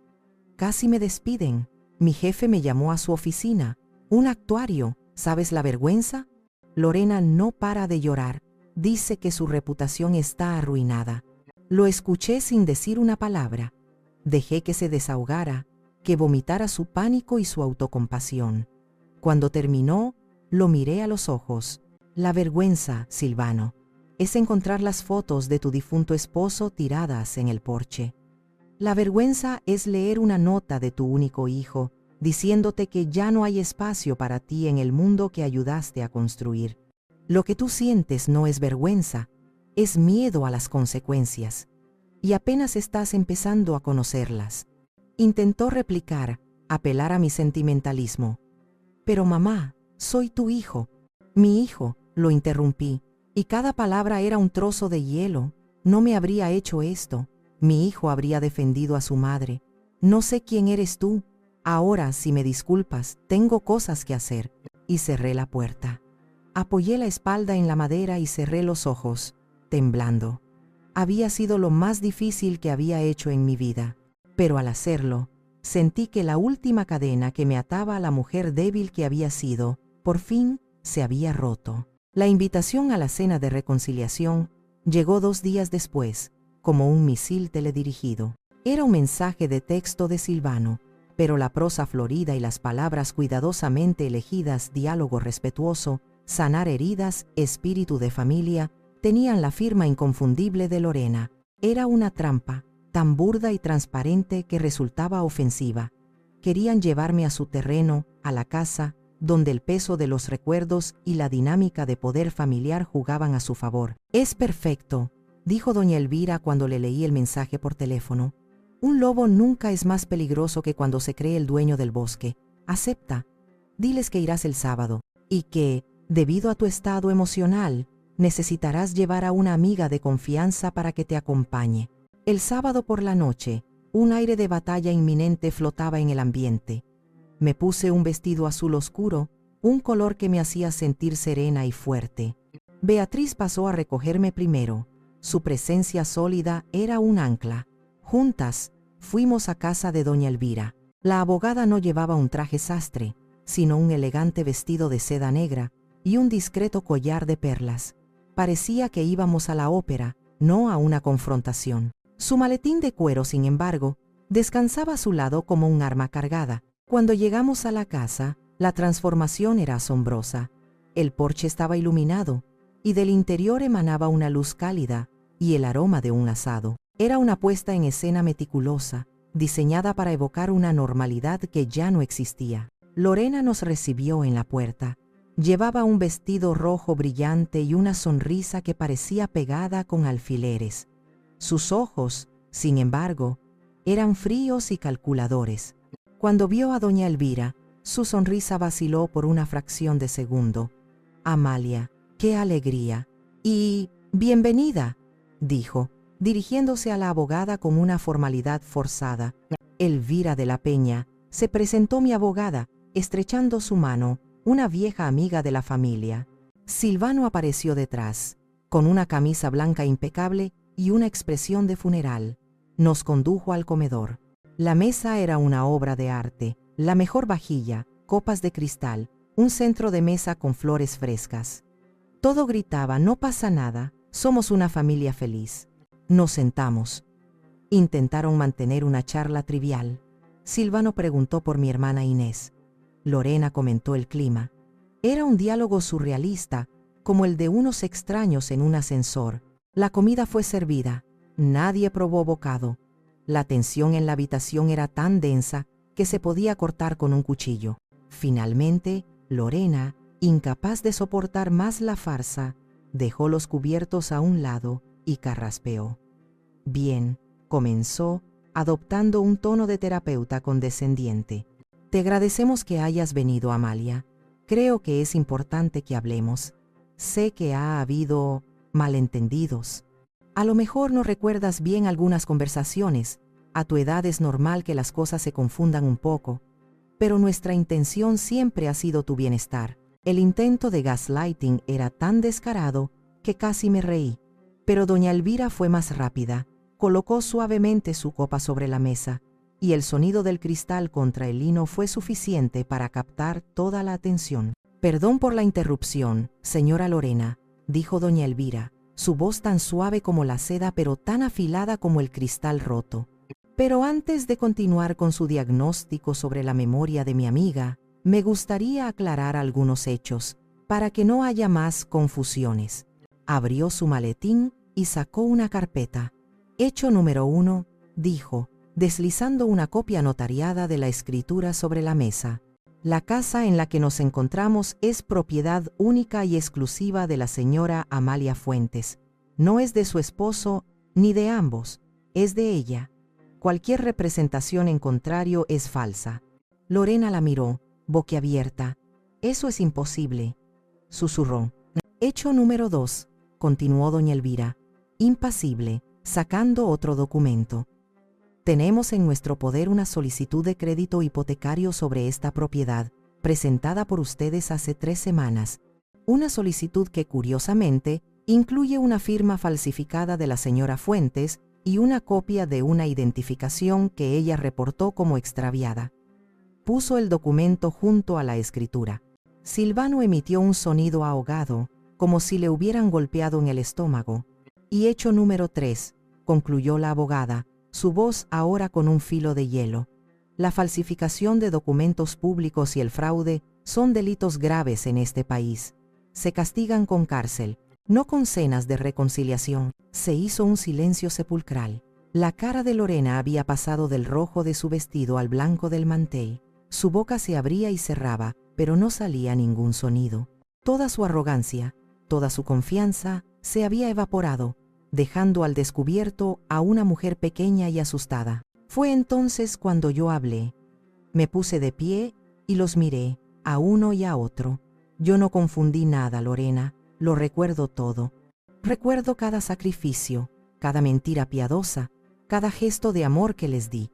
Casi me despiden. Mi jefe me llamó a su oficina. Un actuario. ¿Sabes la vergüenza? Lorena no para de llorar. Dice que su reputación está arruinada. Lo escuché sin decir una palabra. Dejé que se desahogara, que vomitara su pánico y su autocompasión. Cuando terminó, lo miré a los ojos. La vergüenza, Silvano, es encontrar las fotos de tu difunto esposo tiradas en el porche. La vergüenza es leer una nota de tu único hijo, diciéndote que ya no hay espacio para ti en el mundo que ayudaste a construir. Lo que tú sientes no es vergüenza, es miedo a las consecuencias. Y apenas estás empezando a conocerlas. Intentó replicar, apelar a mi sentimentalismo. Pero mamá, soy tu hijo. Mi hijo, lo interrumpí, y cada palabra era un trozo de hielo. No me habría hecho esto. Mi hijo habría defendido a su madre. No sé quién eres tú. Ahora, si me disculpas, tengo cosas que hacer. Y cerré la puerta. Apoyé la espalda en la madera y cerré los ojos, temblando. Había sido lo más difícil que había hecho en mi vida, pero al hacerlo, sentí que la última cadena que me ataba a la mujer débil que había sido, por fin, se había roto. La invitación a la cena de reconciliación llegó 2 días después, como un misil teledirigido. Era un mensaje de texto de Silvano, pero la prosa florida y las palabras cuidadosamente elegidas, diálogo respetuoso, sanar heridas, espíritu de familia, tenían la firma inconfundible de Lorena. Era una trampa, tan burda y transparente que resultaba ofensiva. Querían llevarme a su terreno, a la casa, donde el peso de los recuerdos y la dinámica de poder familiar jugaban a su favor. Es perfecto, dijo doña Elvira cuando le leí el mensaje por teléfono. Un lobo nunca es más peligroso que cuando se cree el dueño del bosque. Acepta. Diles que irás el sábado, y que, debido a tu estado emocional, necesitarás llevar a una amiga de confianza para que te acompañe. El sábado por la noche, un aire de batalla inminente flotaba en el ambiente. Me puse un vestido azul oscuro, un color que me hacía sentir serena y fuerte. Beatriz pasó a recogerme primero. Su presencia sólida era un ancla. Juntas, fuimos a casa de doña Elvira. La abogada no llevaba un traje sastre, sino un elegante vestido de seda negra y un discreto collar de perlas. Parecía que íbamos a la ópera, no a una confrontación. Su maletín de cuero, sin embargo, descansaba a su lado como un arma cargada. Cuando llegamos a la casa, la transformación era asombrosa. El porche estaba iluminado, y del interior emanaba una luz cálida y el aroma de un asado. Era una puesta en escena meticulosa, diseñada para evocar una normalidad que ya no existía. Lorena nos recibió en la puerta. Llevaba un vestido rojo brillante y una sonrisa que parecía pegada con alfileres. Sus ojos, sin embargo, eran fríos y calculadores. Cuando vio a doña Elvira, su sonrisa vaciló por una fracción de segundo. «Amalia, qué alegría. Y bienvenida», dijo, dirigiéndose a la abogada con una formalidad forzada. «Elvira de la Peña», se presentó mi abogada, estrechando su mano, una vieja amiga de la familia. Silvano apareció detrás, con una camisa blanca impecable y una expresión de funeral. Nos condujo al comedor. La mesa era una obra de arte, la mejor vajilla, copas de cristal, un centro de mesa con flores frescas. Todo gritaba: no pasa nada, somos una familia feliz. Nos sentamos. Intentaron mantener una charla trivial. Silvano preguntó por mi hermana Inés. Lorena comentó el clima. Era un diálogo surrealista, como el de unos extraños en un ascensor. La comida fue servida. Nadie probó bocado. La tensión en la habitación era tan densa que se podía cortar con un cuchillo. Finalmente, Lorena, incapaz de soportar más la farsa, dejó los cubiertos a un lado y carraspeó. Bien, comenzó, adoptando un tono de terapeuta condescendiente. Te agradecemos que hayas venido, Amalia. Creo que es importante que hablemos. Sé que ha habido malentendidos. A lo mejor no recuerdas bien algunas conversaciones. A tu edad es normal que las cosas se confundan un poco. Pero nuestra intención siempre ha sido tu bienestar. El intento de gaslighting era tan descarado que casi me reí. Pero doña Elvira fue más rápida. Colocó suavemente su copa sobre la mesa, y el sonido del cristal contra el lino fue suficiente para captar toda la atención. Perdón por la interrupción, señora Lorena, dijo doña Elvira, su voz tan suave como la seda pero tan afilada como el cristal roto. Pero antes de continuar con su diagnóstico sobre la memoria de mi amiga, me gustaría aclarar algunos hechos, para que no haya más confusiones. Abrió su maletín y sacó una carpeta. Hecho número 1, dijo, deslizando una copia notariada de la escritura sobre la mesa. La casa en la que nos encontramos es propiedad única y exclusiva de la señora Amalia Fuentes. No es de su esposo ni de ambos, es de ella. Cualquier representación en contrario es falsa. Lorena la miró, boquiabierta. Eso es imposible, susurró. Hecho número 2, continuó doña Elvira, impasible, sacando otro documento. Tenemos en nuestro poder una solicitud de crédito hipotecario sobre esta propiedad, presentada por ustedes hace 3 semanas. Una solicitud que, curiosamente, incluye una firma falsificada de la señora Fuentes y una copia de una identificación que ella reportó como extraviada. Puso el documento junto a la escritura. Silvano emitió un sonido ahogado, como si le hubieran golpeado en el estómago. Y hecho número 3, concluyó la abogada, su voz ahora con un filo de hielo. La falsificación de documentos públicos y el fraude son delitos graves en este país. Se castigan con cárcel, no con cenas de reconciliación. Se hizo un silencio sepulcral. La cara de Lorena había pasado del rojo de su vestido al blanco del mantel. Su boca se abría y cerraba, pero no salía ningún sonido. Toda su arrogancia, toda su confianza, se había evaporado, dejando al descubierto a una mujer pequeña y asustada. Fue entonces cuando yo hablé. Me puse de pie y los miré, a uno y a otro. Yo no confundí nada, Lorena, lo recuerdo todo. Recuerdo cada sacrificio, cada mentira piadosa, cada gesto de amor que les di.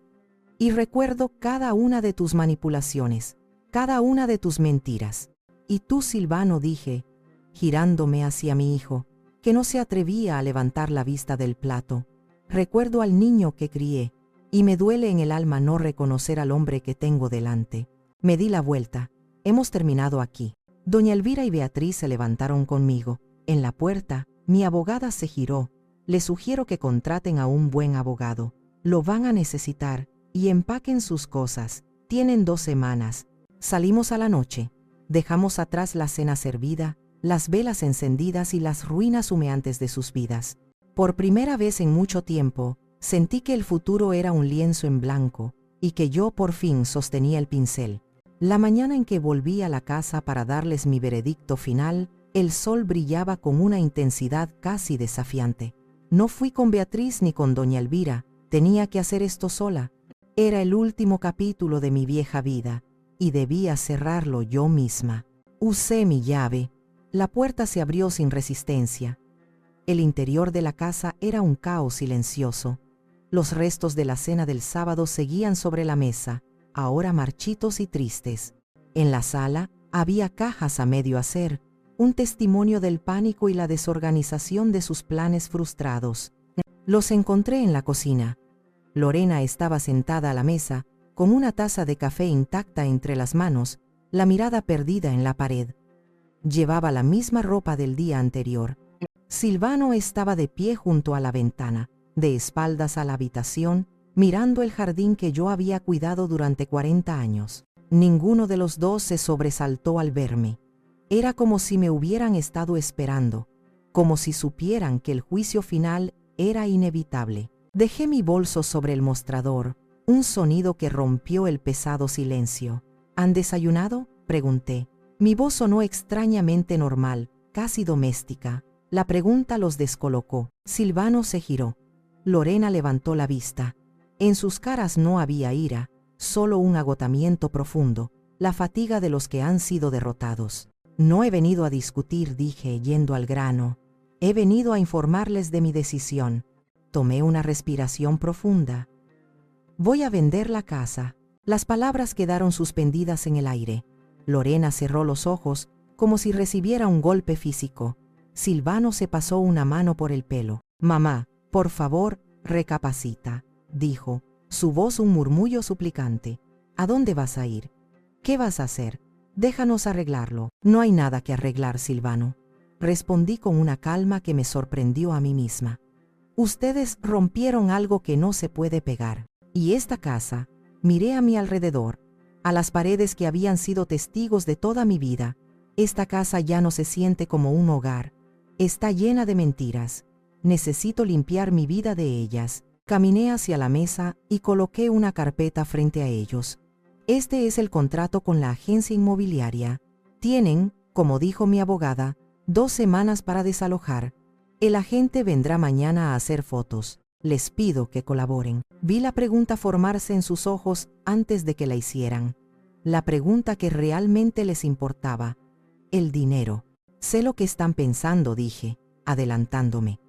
Y recuerdo cada una de tus manipulaciones, cada una de tus mentiras. Y tú, Silvano, dije, girándome hacia mi hijo, que no se atrevía a levantar la vista del plato. Recuerdo al niño que crié, y me duele en el alma no reconocer al hombre que tengo delante. Me di la vuelta. Hemos terminado aquí. Doña Elvira y Beatriz se levantaron conmigo. En la puerta, mi abogada se giró. Les sugiero que contraten a un buen abogado. Lo van a necesitar, y empaquen sus cosas. Tienen 2 semanas. Salimos a la noche. Dejamos atrás la cena servida, las velas encendidas y las ruinas humeantes de sus vidas. Por primera vez en mucho tiempo, sentí que el futuro era un lienzo en blanco, y que yo por fin sostenía el pincel. La mañana en que volví a la casa para darles mi veredicto final, el sol brillaba con una intensidad casi desafiante. No fui con Beatriz ni con doña Elvira, tenía que hacer esto sola. Era el último capítulo de mi vieja vida, y debía cerrarlo yo misma. Usé mi llave. La puerta se abrió sin resistencia. El interior de la casa era un caos silencioso. Los restos de la cena del sábado seguían sobre la mesa, ahora marchitos y tristes. En la sala, Había cajas a medio hacer, un testimonio del pánico y la desorganización de sus planes frustrados. Los encontré en la cocina. Lorena estaba sentada a la mesa, con una taza de café intacta entre las manos, la mirada perdida en la pared. Llevaba la misma ropa del día anterior. Silvano estaba de pie junto a la ventana, de espaldas a la habitación, mirando el jardín que yo había cuidado durante 40 años. Ninguno de los dos se sobresaltó al verme. Era como si me hubieran estado esperando, como si supieran que el juicio final era inevitable. Dejé mi bolso sobre el mostrador, un sonido que rompió el pesado silencio. ¿Han desayunado?, pregunté. Mi voz sonó extrañamente normal, casi doméstica. La pregunta los descolocó. Silvano se giró. Lorena levantó la vista. En sus caras no había ira, solo un agotamiento profundo, la fatiga de los que han sido derrotados. No he venido a discutir, dije, yendo al grano. He venido a informarles de mi decisión. Tomé una respiración profunda. Voy a vender la casa. Las palabras quedaron suspendidas en el aire. Lorena cerró los ojos, como si recibiera un golpe físico. Silvano se pasó una mano por el pelo. Mamá, por favor, recapacita, dijo, su voz un murmullo suplicante. ¿A dónde vas a ir? ¿Qué vas a hacer? Déjanos arreglarlo. No hay nada que arreglar, Silvano. Respondí con una calma que me sorprendió a mí misma. Ustedes rompieron algo que no se puede pegar. Y esta casa, miré a mi alrededor, a las paredes que habían sido testigos de toda mi vida. Esta casa ya no se siente como un hogar. Está llena de mentiras. Necesito limpiar mi vida de ellas. Caminé hacia la mesa y coloqué una carpeta frente a ellos. Este es el contrato con la agencia inmobiliaria. Tienen, como dijo mi abogada, 2 semanas para desalojar. El agente vendrá mañana a hacer fotos. Les pido que colaboren. Vi la pregunta formarse en sus ojos antes de que la hicieran. La pregunta que realmente les importaba. El dinero. Sé lo que están pensando, dije, adelantándome.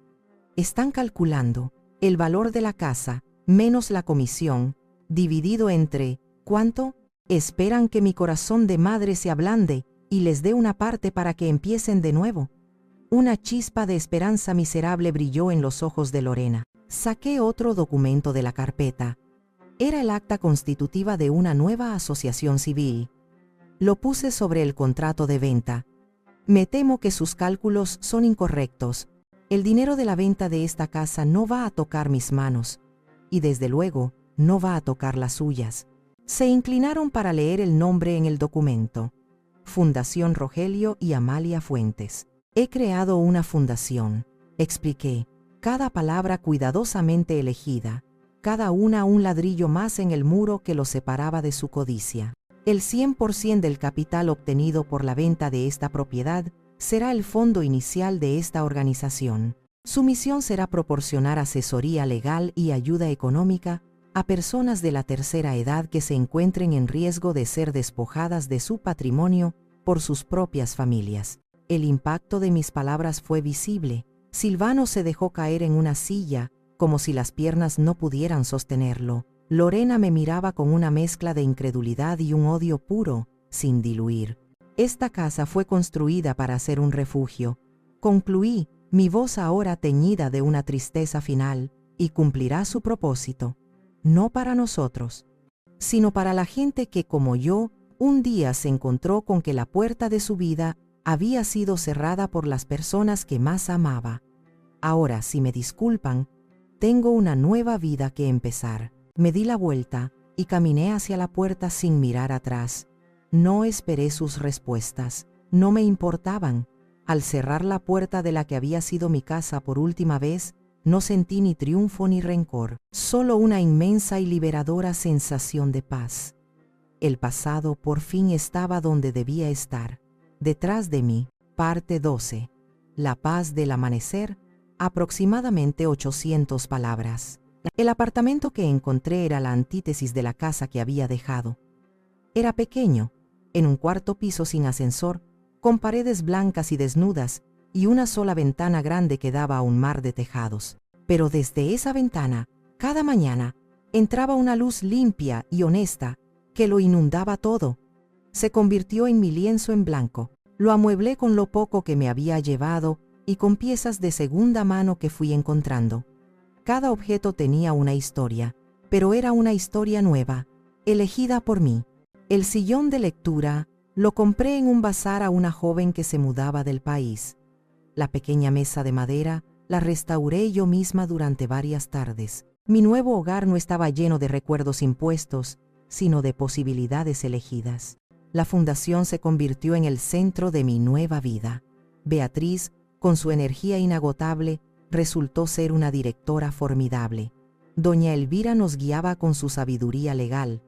Están calculando el valor de la casa, menos la comisión, dividido entre, ¿cuánto? Esperan que mi corazón de madre se ablande y les dé una parte para que empiecen de nuevo. Una chispa de esperanza miserable brilló en los ojos de Lorena. Saqué otro documento de la carpeta. Era el acta constitutiva de una nueva asociación civil. Lo puse sobre el contrato de venta. Me temo que sus cálculos son incorrectos. El dinero de la venta de esta casa no va a tocar mis manos. Y desde luego, no va a tocar las suyas. Se inclinaron para leer el nombre en el documento. Fundación Rogelio y Amalia Fuentes. He creado una fundación, expliqué, cada palabra cuidadosamente elegida, cada una un ladrillo más en el muro que los separaba de su codicia. El 100% del capital obtenido por la venta de esta propiedad será el fondo inicial de esta organización. Su misión será proporcionar asesoría legal y ayuda económica a personas de la tercera edad que se encuentren en riesgo de ser despojadas de su patrimonio por sus propias familias. El impacto de mis palabras fue visible. Silvano se dejó caer en una silla, como si las piernas no pudieran sostenerlo. Lorena me miraba con una mezcla de incredulidad y un odio puro, sin diluir. Esta casa fue construida para ser un refugio. Concluí, mi voz ahora teñida de una tristeza final, y cumplirá su propósito. No para nosotros, sino para la gente que, como yo, un día se encontró con que la puerta de su vida había sido cerrada por las personas que más amaba. Ahora, si me disculpan, tengo una nueva vida que empezar. Me di la vuelta y caminé hacia la puerta sin mirar atrás. No esperé sus respuestas. No me importaban. Al cerrar la puerta de la que había sido mi casa por última vez, no sentí ni triunfo ni rencor, solo una inmensa y liberadora sensación de paz. El pasado por fin estaba donde debía estar. Detrás de mí, parte 12. La paz del amanecer, aproximadamente 800 palabras. El apartamento que encontré era la antítesis de la casa que había dejado. Era pequeño, en un cuarto piso sin ascensor, con paredes blancas y desnudas, y una sola ventana grande que daba a un mar de tejados. Pero desde esa ventana, cada mañana, entraba una luz limpia y honesta que lo inundaba todo. se convirtió en mi lienzo en blanco. Lo amueblé con lo poco que me había llevado y con piezas de segunda mano que fui encontrando. Cada objeto tenía una historia, pero era una historia nueva, elegida por mí. El sillón de lectura lo compré en un bazar a una joven que se mudaba del país. La pequeña mesa de madera la restauré yo misma durante varias tardes. Mi nuevo hogar no estaba lleno de recuerdos impuestos, sino de posibilidades elegidas. La fundación se convirtió en el centro de mi nueva vida. Beatriz, con su energía inagotable, resultó ser una directora formidable. Doña Elvira nos guiaba con su sabiduría legal.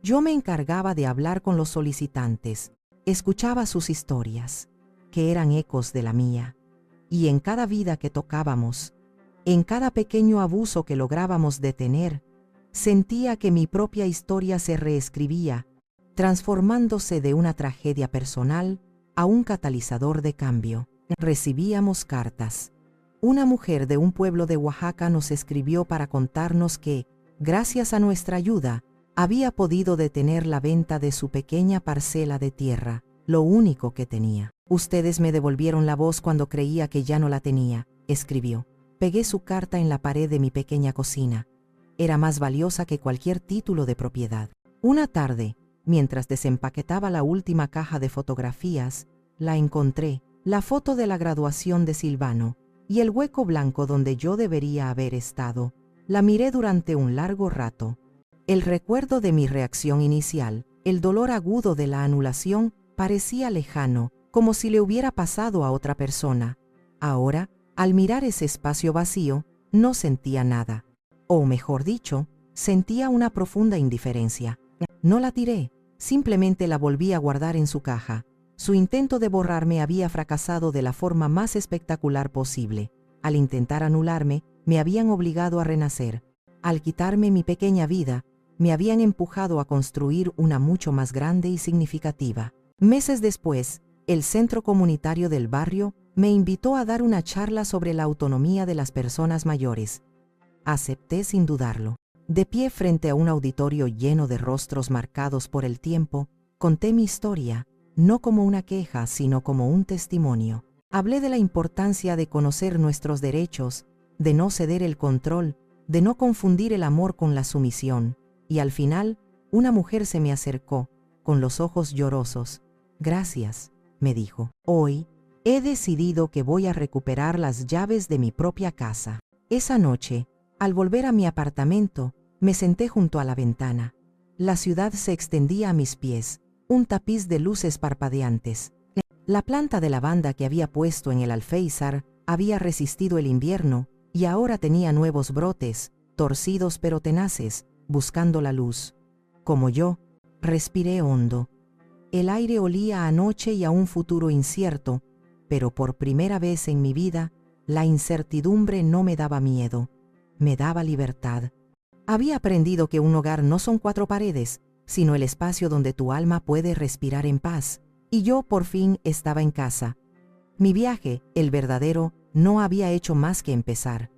Yo me encargaba de hablar con los solicitantes, escuchaba sus historias, que eran ecos de la mía, y en cada vida que tocábamos, en cada pequeño abuso que lográbamos detener, sentía que mi propia historia se reescribía, transformándose de una tragedia personal a un catalizador de cambio. Recibíamos cartas. Una mujer de un pueblo de Oaxaca nos escribió para contarnos que, gracias a nuestra ayuda, había podido detener la venta de su pequeña parcela de tierra, lo único que tenía. Ustedes me devolvieron la voz cuando creía que ya no la tenía, escribió. Pegué su carta en la pared de mi pequeña cocina. Era más valiosa que cualquier título de propiedad. Una tarde, mientras desempaquetaba la última caja de fotografías, la encontré, la foto de la graduación de Silvano, y el hueco blanco donde yo debería haber estado. La miré durante un largo rato. El recuerdo de mi reacción inicial, el dolor agudo de la anulación, parecía lejano, como si le hubiera pasado a otra persona. Ahora, al mirar ese espacio vacío, no sentía nada. O mejor dicho, sentía una profunda indiferencia. No la tiré, simplemente la volví a guardar en su caja. Su intento de borrarme había fracasado de la forma más espectacular posible. Al intentar anularme, me habían obligado a renacer. Al quitarme mi pequeña vida, me habían empujado a construir una mucho más grande y significativa. Meses después, el centro comunitario del barrio me invitó a dar una charla sobre la autonomía de las personas mayores. Acepté sin dudarlo. De pie frente a un auditorio lleno de rostros marcados por el tiempo, conté mi historia, no como una queja, sino como un testimonio. Hablé de la importancia de conocer nuestros derechos, de no ceder el control, de no confundir el amor con la sumisión, y al final, una mujer se me acercó, con los ojos llorosos. «Gracias», me dijo. «Hoy, he decidido que voy a recuperar las llaves de mi propia casa». Esa noche, al volver a mi apartamento, me senté junto a la ventana. La ciudad se extendía a mis pies, un tapiz de luces parpadeantes. La planta de lavanda que había puesto en el alféizar había resistido el invierno y ahora tenía nuevos brotes, torcidos pero tenaces, buscando la luz. Como yo, respiré hondo. El aire olía a noche y a un futuro incierto, pero por primera vez en mi vida, la incertidumbre no me daba miedo, me daba libertad. Había aprendido que un hogar no son 4 paredes, sino el espacio donde tu alma puede respirar en paz, y yo por fin estaba en casa. Mi viaje, el verdadero, no había hecho más que empezar.